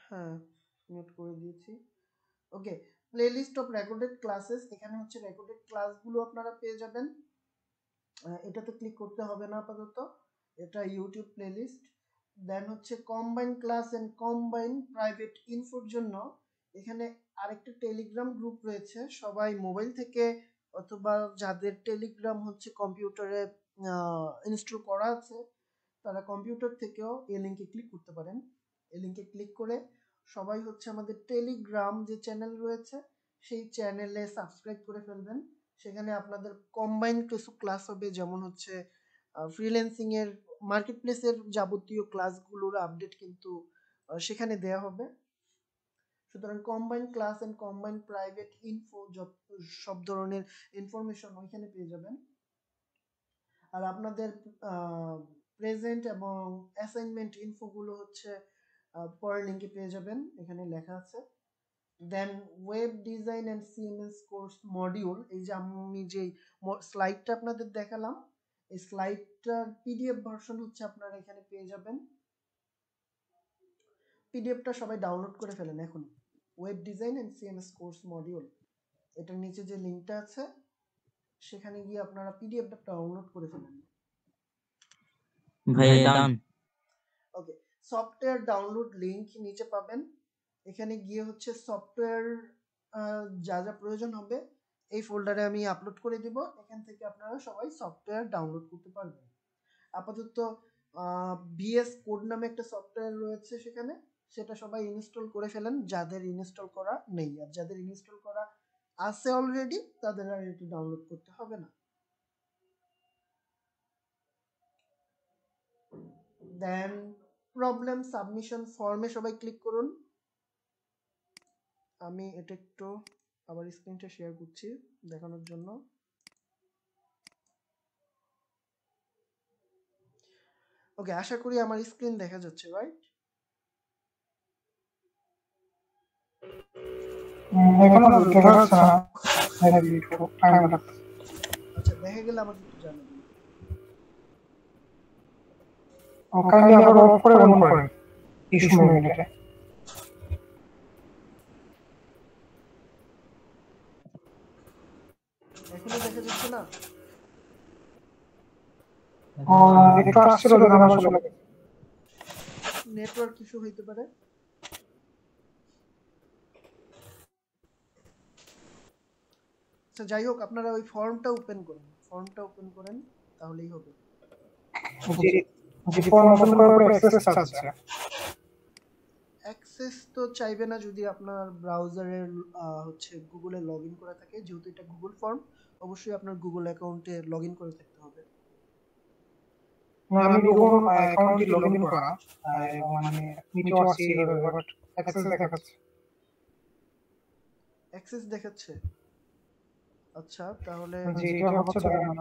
হ্যাঁ, মিউট করে দিয়েছি। ওকে, প্লেলিস্ট অফ রেকর্ডেড ক্লাসেস, এখানে হচ্ছে রেকর্ডেড ক্লাসগুলো আপনারা পেয়ে যাবেন। এটাতে ক্লিক করতে হবে না আপাতত, এটা ইউটিউব প্লেলিস্ট। দেন হচ্ছে combine class and combine private ইনফোর জন্য এখানে আরেকটা টেলিগ্রাম গ্রুপ রয়েছে। সবাই মোবাইল থেকে অথবা যাদের টেলিগ্রাম হচ্ছে কম্পিউটারে ইনস্টল করা আছে, তারা কম্পিউটার থেকেও এই লিঙ্কে ক্লিক করতে পারেন। এই লিঙ্কে ক্লিক করে সবাই হচ্ছে আমাদের টেলিগ্রাম যে চ্যানেল রয়েছে সেই চ্যানেলে সাবস্ক্রাইব করে ফেলবেন। সেখানে আপনাদের কম্বাইন কিছু ক্লাস হবে, যেমন হচ্ছে ফ্রিল্যান্সিং এর, মার্কেট প্লেসের যাবতীয় ক্লাসগুলোর আপডেট কিন্তু সেখানে দেয়া হবে। সুতরাং combine class and combine private info সব ধরনের ইনফরমেশন ওইখানে পেয়ে যাবেন। আর আপনাদের প্রেজেন্ট এবং অ্যাসাইনমেন্ট ইনফোগুলো হচ্ছে পরের লিঙ্কে পেয়ে যাবেন, এখানে লেখা আছে। Then web design and CMS course module, এই যে আমি যে স্লাইডটা আপনাদের দেখালাম, এই স্লাইডটার পিডিএফ ভার্সন হচ্ছে আপনারা এখানে পেয়ে যাবেন। পিডিএফটা সবাই ডাউনলোড করে ফেলেন এখন। Web design and CMS course module, এটার নিচে যে লিঙ্কটা আছে সেখানে গিয়ে আপনারা পিডিএফটা ডাউনলোড করে ফেলেন। ভাই ডান। ওকে, সফটওয়্যার ডাউনলোড লিংক নিচে পাবেন। এখানে গিয়ে হচ্ছে সফটওয়্যার যা যা প্রয়োজন হবে এই ফোল্ডারে আমি আপলোড করে দিব, এখান থেকে আপনারা সবাই সফটওয়্যার ডাউনলোড করতে পারবেন। আপাতত ভিএস কোড নামে একটা সফটওয়্যার রয়েছে সেখানে, সেটা সবাই ইনস্টল করে ফেলেন যাদের ইনস্টল করা নেই। আর যাদের ইনস্টল করা আছে অলরেডি তাদের আর এটি ডাউনলোড করতে হবে না। দেন প্রবলেম সাবমিশন ফর্মে সবাই ক্লিক করুন। আমি এটা একটু আবার স্ক্রিনটা শেয়ার করছি দেখানোর জন্য। ওকে, আশা করি আমার স্ক্রিন দেখা যাচ্ছে, রাইট? এখনো দেখা যাচ্ছে না, একটু টাইম লাগবে। আচ্ছা, দেখা গেলে আমাকে একটু জানাবেন। কাইন্ডলি আবার অফ করে অন করেন ইস্যু মিনিটে। এখনো দেখা যাচ্ছে না? একটু আসছিল দেখুন আমার চলে গেছে। নেটওয়ার্ক ইস্যু হইতে পারে। আচ্ছা, যাই হোক, আপনারা ওই ফর্মটা ওপেন করেন, তাহলেই হবে। যে ফর্ম ওপেন করার পর অ্যাক্সেস চাচ্ছে। অ্যাক্সেস তো চাইবে না যদি আপনার ব্রাউজারের হচ্ছে গুগলে লগইন করা থাকে। যেহেতু এটা গুগল ফর্ম, অবশ্যই আপনার গুগল অ্যাকাউন্টে লগইন করে থাকতে হবে। আমি গুগল অ্যাকাউন্টে লগইন করা, মানে নিচে আসছি বাট অ্যাক্সেস দেখাচ্ছে। অ্যাক্সেস দেখাচ্ছে? আচ্ছা, তাহলে জি এটা হচ্ছে দেখেন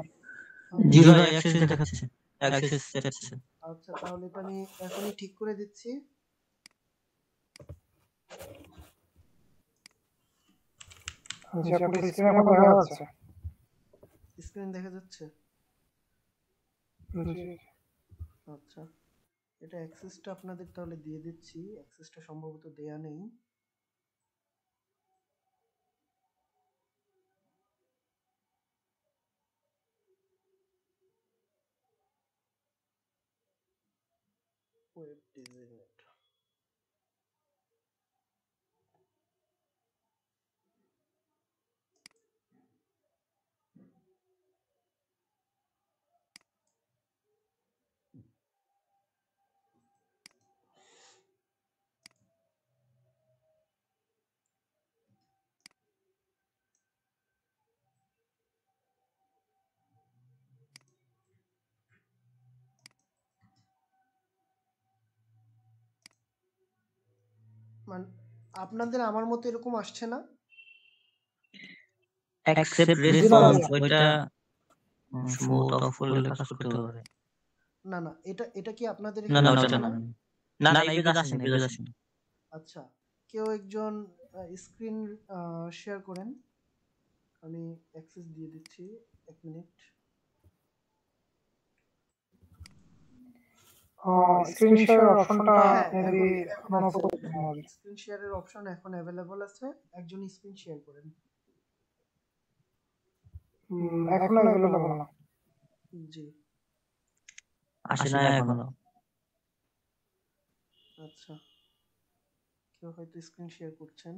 জিরো অ্যাক্সেস দেখাচ্ছে, অ্যাক্সেস দেখাচ্ছে। আচ্ছা, তাহলে এটা আমি এখনই ঠিক করে দিচ্ছি। যে আপনার স্ক্রিনে এখন দেখা যাচ্ছে। স্ক্রিন দেখা যাচ্ছে? জি আচ্ছা, এটা অ্যাক্সেসটা আপনাদের তাহলে দিয়ে দিচ্ছি, অ্যাক্সেসটা সম্ভবত দেয়া নেই। ওয়েব ডিজাইনার, মানে আপনাদের আমার মতো এরকম আসছে না? অ্যাকসেপ্ট জি না রেসপন্স ভাইয়া। ওইটা সম্ভবত অফ করলে কাজ করতে পারে। না না, এটা কি আপনাদের না এখানে না আসছে ওটা না? না না না এই পেজ আসেনি, এই পেজ আসেনি। আচ্ছা, কেউ একজন স্ক্রিন শেয়ার করেন, আমি অ্যাক্সেস দিয়ে দিচ্ছি, 1 মিনিট। স্ক্রিন শেয়ার অপশনটা হ্যাঁ, মেবি এখন এখনো আছে। করতে হবে। স্ক্রিন শেয়ারের অপশন এখন অ্যাভেলেবল আছে, একজন স্ক্রিন শেয়ার করেন। এখনো অ্যাভেলেবল না। জি, আসে না এখনো। আচ্ছা, কেউ হয়তো স্ক্রিন শেয়ার করছেন।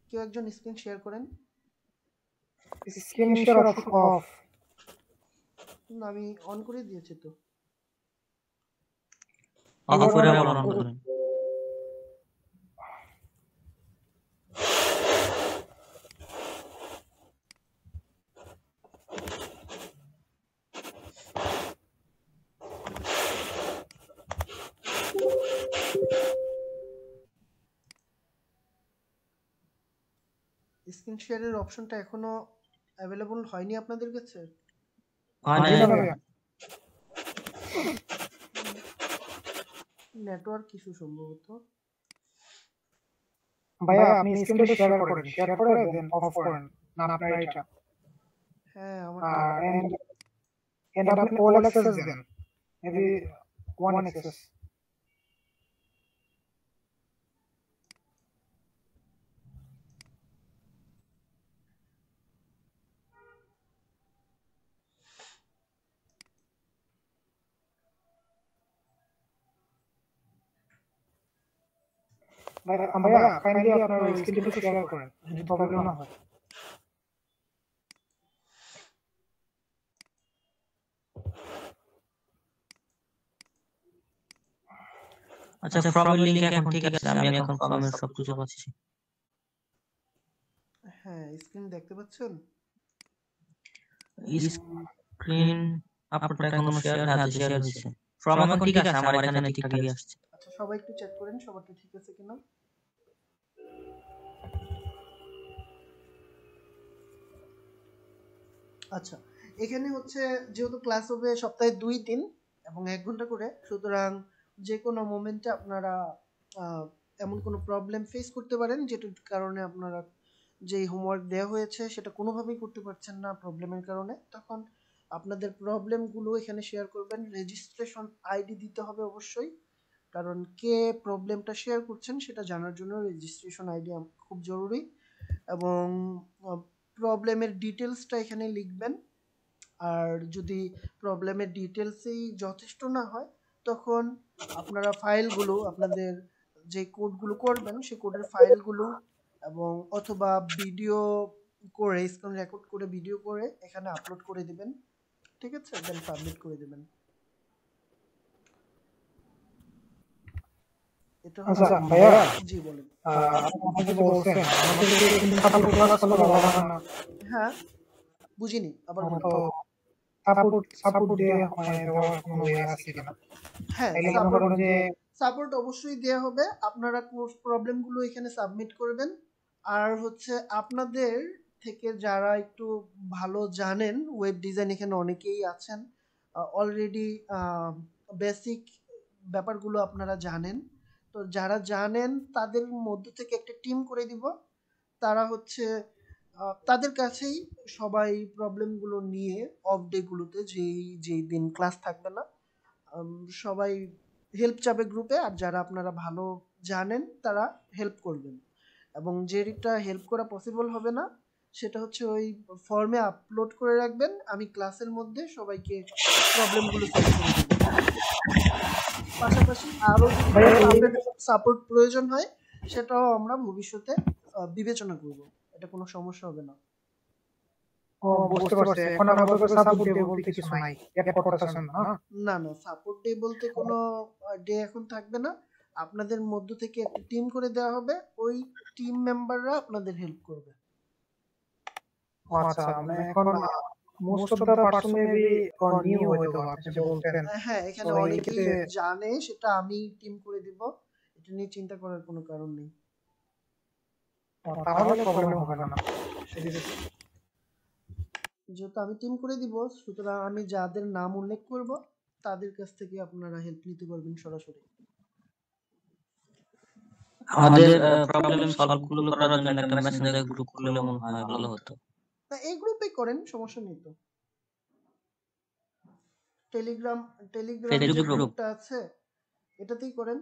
কেউ একজন স্ক্রিন শেয়ার করেন। Screen share of. না, আমি অন করে দিয়েছি তো। অফ করে আবার অন করেন। স্ক্রিন শেয়ারের অপশনটা এখনো অ্যাভেলেবল হয়নি আপনাদের কাছে? হয় জি না না ভাইয়া। নেটওয়ার্ক ইস্যু সম্ভবত। ভাইয়া আপনি স্ক্রিনটা শেয়ার করেন, শেয়ার করে দেন অফ করেন না আপনার এটা। হ্যাঁ, আমার এন্ড আপনি অল অ্যাক্সেস দেন, মেবি ওয়ান অ্যাক্সেস। ভাইয়া কাইন্ডলি আপনার স্ক্রিনটা শেয়ার করেন যদি প্রবলেম না হয়। আচ্ছা ফর্মের লিংক এখন ঠিক আছে, আমি এখন ফর্মের সবকিছু পাচ্ছি। হ্যাঁ, স্ক্রিন দেখতে পাচ্ছেন? স্ক্রিন আপনারটা এখনো শেয়ার, হ্যাঁ শেয়ার হয়েছে। ফর্ম এখন ঠিক আছে, আমার এখানে ঠিকঠাকই আসছে। আচ্ছা, সবাই একটু চেক করেন সবারটা ঠিক আছে কিনা। আচ্ছা, এখানে হচ্ছে যেহেতু ক্লাস হবে সপ্তাহে 2 দিন এবং 1 ঘন্টা করে, সুতরাং যে কোনো মোমেন্টে আপনারা আহ, এমন কোনো প্রবলেম ফেস করতে পারেন যেটার কারণে আপনারা যেই হোমওয়ার্ক দেওয়া হয়েছে সেটা কোনোভাবেই করতে পারছেন না প্রবলেমের কারণে, তখন আপনাদের প্রবলেমগুলো এখানে শেয়ার করবেন। রেজিস্ট্রেশন আইডি দিতে হবে অবশ্যই, কারণ কে প্রবলেমটা শেয়ার করছেন সেটা জানার জন্য রেজিস্ট্রেশন আইডি খুব জরুরি। এবং প্রবলেমের ডিটেলসটা এখানে লিখবেন। আর যদি প্রবলেমের ডিটেলসই যথেষ্ট না হয় তখন আপনারা ফাইলগুলো, আপনাদের যে কোডগুলো করবেন সেই কোডের ফাইলগুলো এবং অথবা ভিডিও করে, স্ক্রিন রেকর্ড করে ভিডিও করে এখানে আপলোড করে দিবেন, ঠিক আছে? দেন সাবমিট করে দিবেন। এটা আচ্ছা হচ্ছে ভাইয়া, জি বলেন। আপনি যে বলছেন আমাদের যে সাপোর্ট ক্লাস হলো ভালো হয় না। হ্যাঁ, বুঝিনি, আবার বলুন। তো সাপোর্ট দেওয়া হয় দেওয়ার কোনো ওয়ে আছে কিনা? হ্যাঁ, তাইলে মনে করেন যে সাপোর্ট অবশ্যই দেয়া হবে। আপনারা প্রবলেমগুলো এখানে সাবমিট করবেন। আর হচ্ছে আপনাদের থেকে যারা একটু ভালো জানেন ওয়েব ডিজাইন, এখানে অনেকেই আছেন অলরেডি, বেসিক ব্যাপারগুলো আপনারা জানেন। তো যারা জানেন তাদের মধ্য থেকে একটা টিম করে দিব, তারা হচ্ছে তাদের কাছেই সবাই প্রবলেমগুলো নিয়ে অফ ডে গুলোতে যেই দিন ক্লাস থাকবে না সবাই হেল্প চাবে গ্রুপে, আর যারা আপনারা ভালো জানেন তারা হেল্প করবেন। এবং যেটা হেল্প করা পসিবল হবে না সেটা হচ্ছে ওই ফর্মে আপলোড করে রাখবেন, আমি ক্লাসের মধ্যে সবাইকে প্রবলেমগুলো সলভ করে দেবো। পাশাপাশি আরও যদি ভাইয়া আপনাদের সাপোর্ট প্রয়োজন হয় সেটাও আমরা ভবিষ্যতে বিবেচনা করব, এটা কোনো সমস্যা হবে না। বুঝতে পারছি, এখন আমাদের সাপোর্ট ডে বলতে কিছু নাই, এড করতেছেন না? না না, সাপোর্ট ডে বলতে কোনো ডে এখন থাকবে না, আপনাদের মধ্য থেকে একটা টিম করে দেওয়া হবে, ওই টিম মেম্বাররা আপনাদের হেল্প করবে। আচ্ছা, মানে এখন most of the person maybe new হয়তো আপনি যে বলতেন, হ্যাঁ, এখানে তো অনেকেই এক্ষেত্রে জানে, সেটা আমি টিম করে দিব, এটা নিয়ে চিন্তা করার কোনো কারণ নেই। তাহলে প্রবলেম হবে না। সেদিকে যেহেতু আমি টিম করে দিব, সুতরাং আমি যাদের নাম উল্লেখ করব তাদের কাছ থেকে আপনারা হেল্প নিতে পারবেন সরাসরি। আমাদের প্রবলেম সলভ গুলো করার জন্য একটা মেসেঞ্জার গ্রুপ খুললে মনে হয় ভালো হতো। না, এই গ্রুপে করেন, সমস্যা নেই তো। টেলিগ্রাম টেলিগ্রাম যে ফেসবুক গ্রুপ। গ্রুপটা আছে এটাতেই করেন,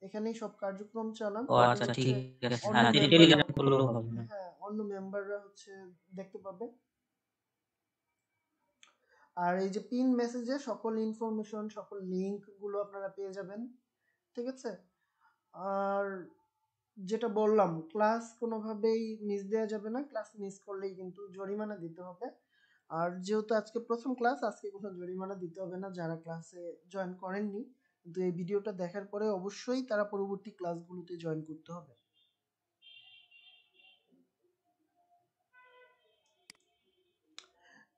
এখানেই সব কার্যক্রম চালান। ও তাতে আচ্ছা, হচ্ছে ঠিক আছে। অন্য হ্যাঁ, মেম্বার, টেলিগ্রাম খুললেও হবে না। হ্যাঁ অন্য মেম্বাররা হচ্ছে দেখতে পাবে। আর এই যে পিন মেসেজে সকল ইনফরমেশন, সকল লিংক গুলো আপনারা পেয়ে যাবেন, ঠিক আছে? আর যেটা বললাম, ক্লাস কোনোভাবেই মিস দেওয়া যাবে না, ক্লাস মিস করলেই কিন্তু জরিমানা দিতে হবে। আর যেহেতু আজকে প্রথম ক্লাস, আজকে কোনো জরিমানা দিতে হবে না যারা ক্লাসে জয়েন করেননি, কিন্তু এই ভিডিওটা দেখার পরে অবশ্যই তারা পরবর্তী ক্লাসগুলোতে জয়েন করতে হবে।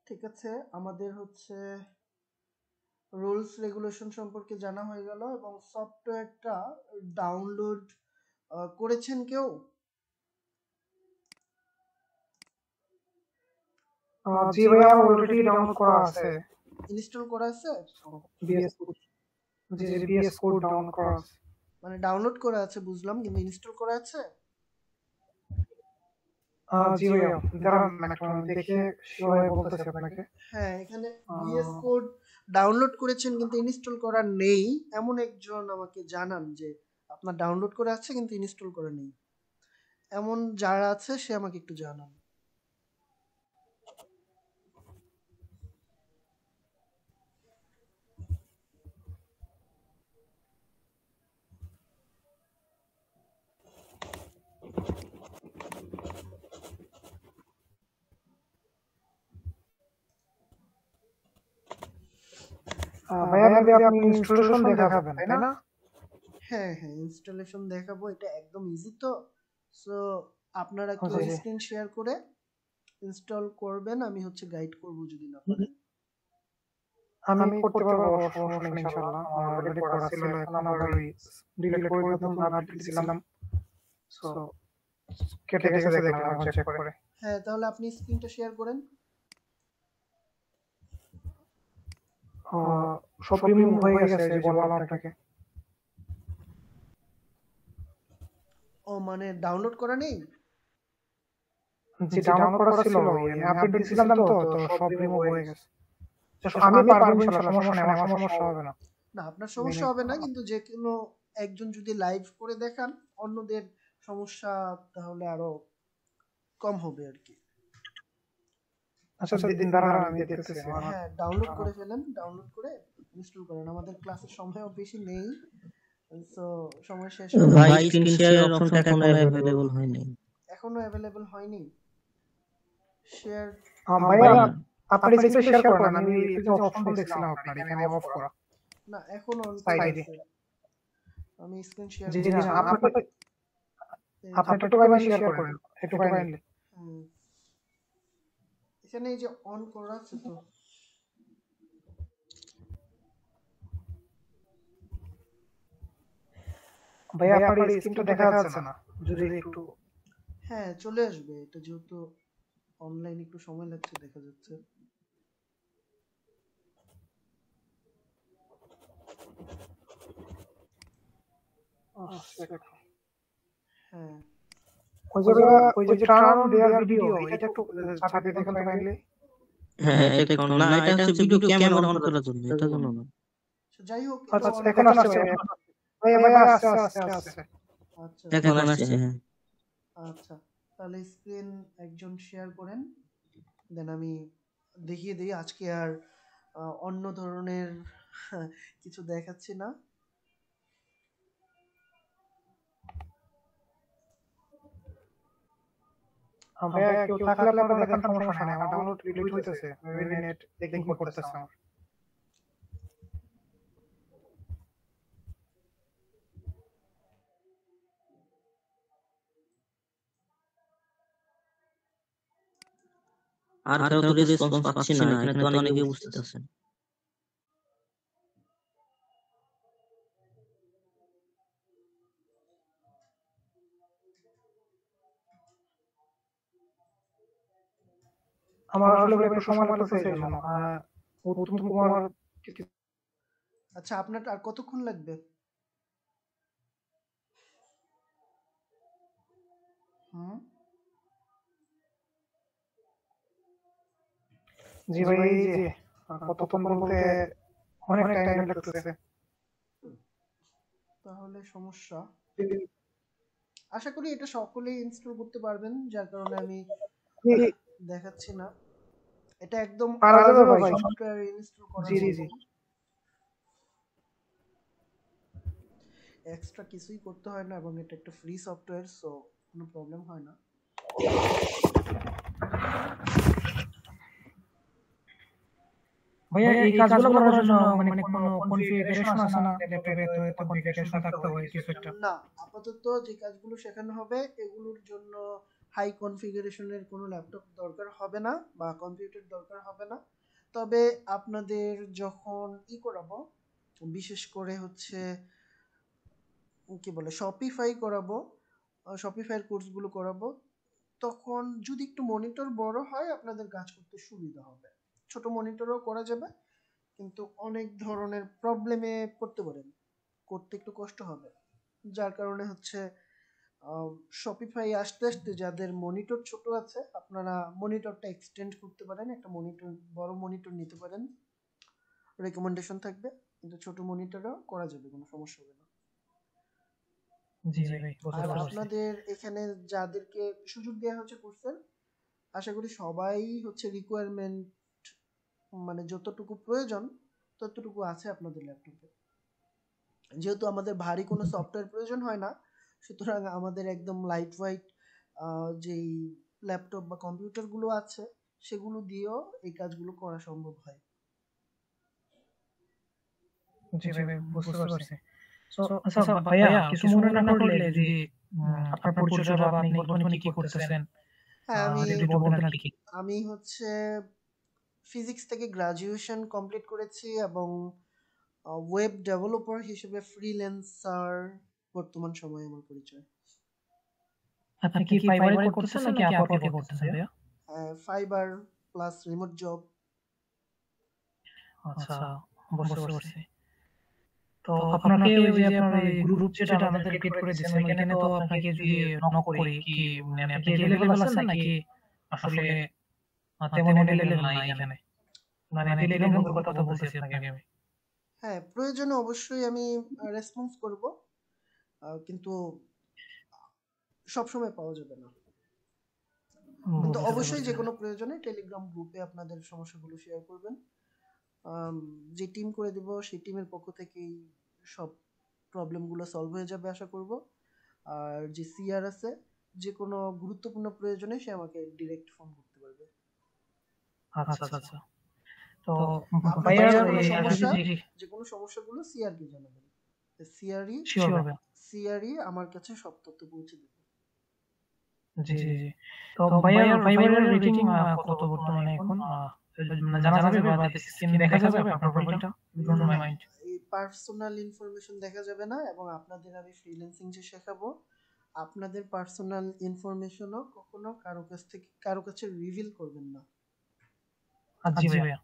ঠিক আছে, আমাদের হচ্ছে রুলস রেগুলেশন সম্পর্কে জানা হয়ে গেল, এবং সফটওয়্যারটা ডাউনলোড করেছেন কেউ? জি ভাই, আমার অলরেডি ডাউনলোড করা আছে। ইনস্টল করা আছে? বিএস কোড, জি বিএস কোড ডাউনলোড করা আছে। মানে ডাউনলোড করা আছে বুঝলাম, কিন্তু ইনস্টল করা আছে? জি ভাইয়া, দাঁড়ান একটু আমি দেখে শিওর হয়ে বলতেছি আপনাকে। হ্যাঁ, এখানে ভিএস কোড ডাউনলোড করেছেন কিন্তু ইনস্টল করা নেই এমন একজন আমাকে জানান যে আপনার ডাউনলোড করা আছে কিন্তু ইনস্টল করা নেই। এমন যারা আছে সে আমাকে একটু জানান। ভাইয়া মেবি আপনি ইনস্টলেশন দেখাবেন, তাই না? হ্যাঁ হ্যাঁ, ইনস্টলেশন দেখাবো, এটা একদম ইজি তো। সো আপনারা কেউ জি। স্ক্রিন শেয়ার করে ইনস্টল করবেন, আমি হচ্ছে গাইড করব যদি না পারেন। আমি করতে পারবো, সমস্যা নেই ইনশাআল্লাহ। আমার অলরেডি করা ছিল, এখন আবার ওই ডিলিট করে নতুন আপডেট দিছিলাম, সো কেটে গেছে দেখলাম এখন চেক করে। হ্যাঁ, তাহলে আপনি স্ক্রিনটা শেয়ার করেন। সব রিমুভ হয়ে গেছে, এই যে বললাম আপনাকে। ও মানে ডাউনলোড করা নেই? জি ডাউনলোড করা ছিল, আমি আপডেট দিছিলাম তো, তো সব রিমুভ হয়ে গেছে। আমি পারবো ইনশাআল্লাহ, সমস্যা নেই, আমার সমস্যা হবে না। না, আপনার সমস্যা হবে না, কিন্তু যে কোনো একজন যদি লাইভ করে দেখান অন্যদের সমস্যা তাহলে আরো কম হবে আর কি। আচ্ছা দাঁড়ান আমি দেখতেছি। হ্যাঁ, ডাউনলোড করে ফেলেন, ডাউনলোড করে ইনস্টল করেন। আমাদের ক্লাসের সময়ও বেশি নেই, সো সময় শেষ হয়ে ভাই, যাবে। স্ক্রিন শেয়ারের অপশনটা এখনো अवेलेबल হয়নি। এখনো অ্যাভেলেবল হয়নি শেয়ার? ভাইয়া আপনি স্ক্রিন শেয়ার করেন, আমি এই যে অপশন দেখছিলাম আপনার এখানে অফ করা। না, এখনো অন করা সাইডে। আছে। আমি স্ক্রিন শেয়ার জি না, আপনি একটু কাইন্ডলি শেয়ার করেন, একটু কাইন্ডলি। এখানে এই যে অন করা আছে তো। ভাইয়া আপনার স্ক্রিনটা দেখা যাচ্ছে না, যদি একটু। হ্যাঁ, চলে আসবে, এটা যেহেতু অনলাইন একটু সময় লাগছে, দেখা যাচ্ছে। হ্যাঁ, ওই যে টার্ন অন দেয়ার ভিডিও এটা একটু চাপিয়ে দেখেন তো কাইন্ডলি। হ্যাঁ, এটা কোন না, এটা হচ্ছে ভিডিও ক্যামেরা অন করার জন্য, এটার জন্য না। যাই হোক আচ্ছা এটা আচ্ছা, এখন আসছে ভাই আসছে আসছে আসছে। আচ্ছা এখন আসছে, হ্যাঁ। আচ্ছা, তাহলে স্ক্রিন একজন শেয়ার করেন, দেন আমি দেখিয়ে দিই। আজকে আর অন্য ধরনের কিছু দেখাচ্ছি না। ভাইয়া কেউ থাকলে আপনারা দেখেন, সমস্যা নাই, আমার ডাউনলোড ডিলিট হইতেছে, মেবি নেট চেকিং করতেছে আমার। আর কেউ তো রেসপন্স পাচ্ছি না, এখানে তো অনেকে উপস্থিত আছেন। আমার আসলে একটু সময় লাগতেছে এই জন্য। উত্তম কুমার আচ্ছা, আপনার আর কতক্ষণ লাগবে? হুম, জি ভাই, এই যে কতক্ষণ বলতে অনেক টাইম লাগতেছে। তাহলে সমস্যা, আশা করি এটা সকলেই ইনস্টল করতে পারবেন, যার কারণে আমি দেখাচ্ছি না। এটা একদম পারা যাবে ভাই, সফটওয়্যার ইনস্টল করা জি জি জি। এক্সট্রা কিছুই করতে হয় না, এবং এটা একটা ফ্রি সফটওয়্যার, সো কোনো প্রবলেম হয় না। ভাইয়া এই কাজগুলো করার জন্য মানে কোনো কনফিগারেশন আছে না ল্যাপটপে? তো এত কনফিগারেশন থাকতে হয় কিছু একটা। না, আপাতত যে কাজগুলো শেখানো হবে এগুলোর জন্য হাই কনফিগারেশনের কোনো ল্যাপটপ দরকার হবে না বা কম্পিউটার দরকার হবে না। তবে আপনাদের যখন করাবো, বিশেষ করে হচ্ছে কি বলে শপিফাই করাবো, শপিফাইয়ের কোর্সগুলো করাবো, তখন যদি একটু মনিটর বড় হয় আপনাদের কাজ করতে সুবিধা হবে। ছোট মনিটরও করা যাবে, কিন্তু অনেক ধরনের প্রবলেমে পড়তে পারেন, করতে একটু কষ্ট হবে। যার কারণে হচ্ছে শপিফাই আসতে আসতে যাদের মনিটর ছোট আছে আপনারা মনিটরটা এক্সটেন্ড করতে পারেন, একটা মনিটর, বড় মনিটর নিতে পারেন, রেকমেন্ডেশন থাকবে। কিন্তু ছোট মনিটরও করা যাবে, কোনো সমস্যা হবে না। জি ভাই, আর আপনাদের এখানে যাদেরকে সুযোগ দেওয়া হচ্ছে কোর্সের, আশা করি সবাই হচ্ছে রিকোয়ারমেন্ট, মানে যতটুকু প্রয়োজন ততটুকু আছে আপনাদের ল্যাপটপে। যেহেতু আমাদের ভারী কোনো সফটওয়্যার প্রয়োজন হয় না, সুতরাং আমাদের একদম লাইট ওয়েট যেই ল্যাপটপ বা কম্পিউটারগুলো আছে সেগুলো দিয়েও এই কাজগুলো করা সম্ভব হয়। জি ভাই, বুঝতে পারছি। সো আচ্ছা ভাইয়া, কিছু মনে না করলে যদি আপনার পরিচয়টা বা আপনি বর্তমানে কি করতেছেন হ্যাঁ, যদি বলতেন আর কি। আমি হচ্ছে ফিজিক্স থেকে গ্রাজুয়েশন কমপ্লিট করেছি এবং ওয়েব ডেভেলপার হিসেবে ফ্রিল্যান্সার বর্তমান সময়ে আমার পরিচয়। আপনি কি ফাইবারে করতেছেন নাকি আপওয়ার্কে করতেছেন ভাইয়া? Fibre plus remote job. আচ্ছা, বুঝতে পারছি। তো আপনাকে ওই যে আপনার এই গ্রুপ যেটা আমাদের ক্রিয়েট করে দিয়েছেন, ওইখানে তো আপনাকে যদি নক করি কি মানে আপনি কি अवेलेबल আছেন নাকি আসলে তেমন अवेलेबल নাই এখানে? মানে টেলিগ্রাম গ্রুপের কথা বলতেছি আপনাকে আমি। হ্যাঁ, প্রয়োজনে অবশ্যই আমি রেসপন্স করব, কিন্তু সবসময় পাওয়া যাবে না। কিন্তু অবশ্যই যে কোনো প্রয়োজনে টেলিগ্রাম গ্রুপে আপনাদের সমস্যাগুলো শেয়ার করবেন। যে টিম করে দেব সেই টিমের পক্ষ থেকেই সব প্রবলেমগুলো সলভ হয়ে যাবে আশা করব। আর যে সিআর আছে, যে কোনো গুরুত্বপূর্ণ প্রয়োজনে সে আমাকে ডিরেক্ট ফোন করতে পারবে। আচ্ছা আচ্ছা। তো ভাইয়া যে কোনো সমস্যাগুলো সিআর কে জানাবেন, সিআরই আমার কাছে সব তথ্য পৌঁছে দেবে। জি জি জি। তো ভাইয়া ফাইবারের রেটিং কত বর্তমানে এখন জানা যাবে বা স্ক্রিন দেখা যাবে আপনার প্রোফাইলটা? Don't mind. এই পার্সোনাল ইনফরমেশন দেখা যাবে না, এবং আপনাদের আমি ফ্রিল্যান্সিং যে শেখাবো আপনাদের পার্সোনাল ইনফরমেশনও কখনো কারো কাছে রিভিল করবেন না। জি ভাইয়া,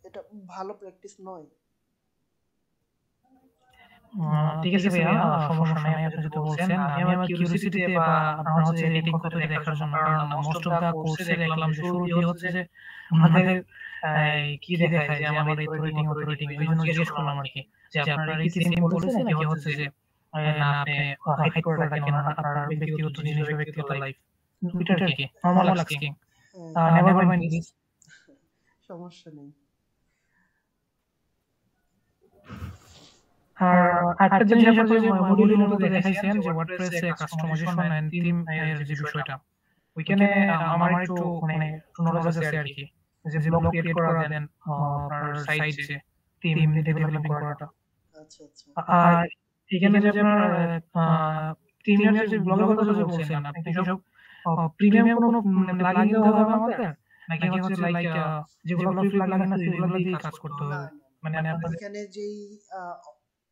এটা ভালো প্র্যাকটিস নয়। ঠিক আছে ভাইয়া, সমস্যা নাই। আপনি যেহেতু বলছেন, আমি আমার কিউরিওসিটিতে বা আপনার হচ্ছে রেটিং কত দেখার জন্য, কারণ মোস্ট অফ দা কোর্সে দেখলাম যে শুরুতেই হচ্ছে যে আমাদের কি দেখায় যে আমার এই তো রেটিং, ওই জন্য জিজ্ঞেস করলাম আর কি যে আপনার কি সেম পলিসি নাকি হচ্ছে যে না আপনি হাইড করে রাখেন আপনার ব্যক্তিগত জিনিস বা ব্যক্তিগত লাইফ, ওইটা আর কি নর্মাল আস্কিং। হ্যাঁ, নেভার মাইন্ড প্লিজ। সমস্যা নেই। আর আরেকটা জিনিস আপনি যে মডিউলের মধ্যে দেখাইছেন যে ওয়ার্ডপ্রেসে কাস্টমাইজেশন এন্ড থিম এর যে বিষয়টা, ওইখানে আমার একটু মানে নলেজ আছে আর কি, যে ব্লগ ক্রিয়েট করা দেন আপনার সাইট যে থিম ডেভেলপিং করাটা। আচ্ছা আচ্ছা। আর এখানে যে আপনার থিমের যে ব্লগের কথা যে বলছেন, আপনি কি সব প্রিমিয়াম কোনো প্লাগইন দেওয়া হবে আমাদের, নাকি হচ্ছে লাইক যেগুলো ফ্রি প্লাগইন আছে সেগুলো দিয়েই কাজ করতে হবে? মানে আপনাদের এখানে যেই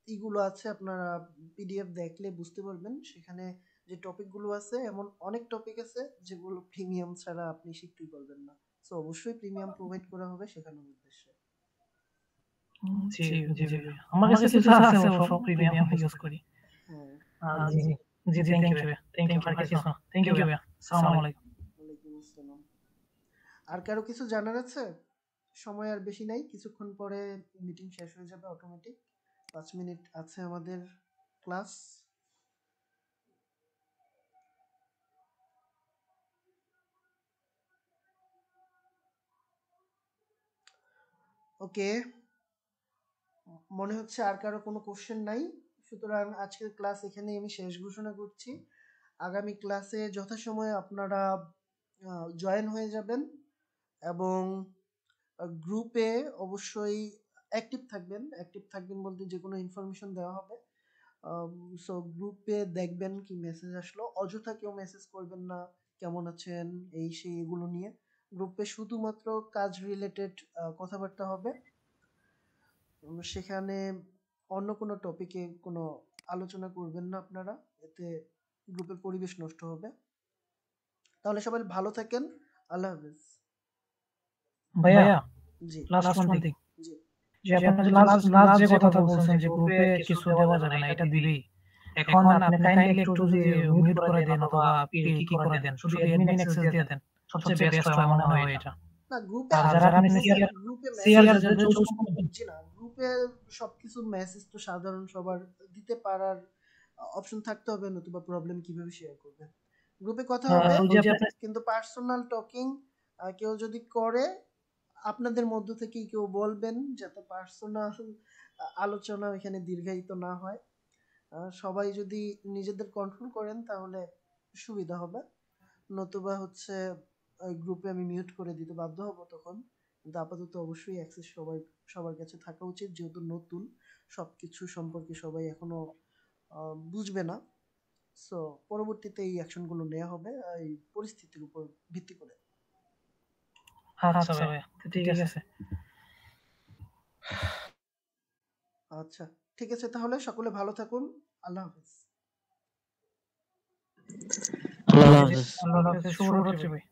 ইগুলো আছে আপনারা পিডিএফ দেখলে বুঝতে পারবেন, সেখানে যে টপিকগুলো আছে এমন অনেক টপিক আছে যেগুলো প্রিমিয়াম ছাড়া আপনি শিখতেই পারবেন না। সো অবশ্যই প্রিমিয়াম প্রোভাইড করা হবে শেখানোর উদ্দেশ্যে। জি জি জি, আমার কাছে কিছু আছে, সব প্রিমিয়াম ইউজ করি। হ্যাঁ, জি জি জি, থ্যাংক ইউ আর কিছু না, থ্যাংক ইউ ভাইয়া, আসসালামু আলাইকুম। ওয়ালাইকুম আসসালাম। আর কারো কিছু জানার আছে? সময় আর বেশি নাই, কিছুক্ষণ পরে মিটিং শেষ হয়ে যাবে অটোমেটিক। 5 মিনিট আছে আমাদের ক্লাস। ওকে, মনে হচ্ছে আর কারো কোনো কোশ্চেন নাই। সুতরাং আজকের ক্লাস এখানেই আমি শেষ ঘোষণা করছি। আগামী ক্লাসে যথাসময়ে আপনারা জয়েন হয়ে যাবেন এবং গ্রুপে অবশ্যই অ্যাক্টিভ থাকবেন। অ্যাক্টিভ থাকবেন বলতে যে কোনো ইনফরমেশন দেওয়া হবে। সো গ্রুপে দেখবেন কি মেসেজ আসলো, অযথা কেউ মেসেজ করবেন না কেমন আছেন এই সেই এগুলো নিয়ে। গ্রুপে শুধুমাত্র কাজ রিলেটেড কথাবার্তা হবে। সেখানে অন্য কোনো টপিকে কোনো আলোচনা করবেন না আপনারা, এতে গ্রুপের পরিবেশ নষ্ট হবে। তাহলে সবাই ভালো থাকেন, আল্লাহ হাফেজ। ভাইয়া, জি লাস্ট ওয়ান থিং, জি যে আপনি যে লাস্ট যে কথাটা বলছেন যে গ্রুপে কিছু দেওয়া যাবে না, এটা দিবেই। এখন আপনি কাইন্ডলি একটু যদি মিউট করে দেন অথবা কি করে দেন, শুধু অ্যাডমিন অ্যাক্সেস দিয়ে দেন, সবচেয়ে বেস্ট হয় মনে হয় এটা। না, গ্রুপে আর যারা আপনি গ্রুপে সিআর জি না, গ্রুপে সবকিছু মেসেজ তো সাধারণ সবার দিতে পারার অপশন থাকতে হবে, নতুবা প্রবলেম কিভাবে শেয়ার করবে। গ্রুপে কথা হবে, কিন্তু পার্সোনাল টকিং কেউ যদি করে আপনাদের মধ্য থেকেই কেউ বলবেন, যাতে পার্সোনাল আলোচনা এখানে দীর্ঘায়িত না হয়। সবাই যদি নিজেদের কন্ট্রোল করেন তাহলে সুবিধা হবে, নতুবা হচ্ছে গ্রুপে আমি মিউট করে দিতে বাধ্য হব তখন। কিন্তু আপাতত অবশ্যই অ্যাক্সেস সবার কাছে থাকা উচিত, যেহেতু নতুন সবকিছু সম্পর্কে সবাই এখনো বুঝবে না। সো পরবর্তীতে এই অ্যাকশনগুলো নেওয়া হবে এই পরিস্থিতির উপর ভিত্তি করে। আচ্ছা ভাই, ঠিক আছে। আচ্ছা ঠিক আছে, তাহলে সকলে ভালো থাকুন, আল্লাহ হাফেজ। আল্লাহ হাফেজ। আল্লাহ হাফেজ, শুভরাত্রি ভাই।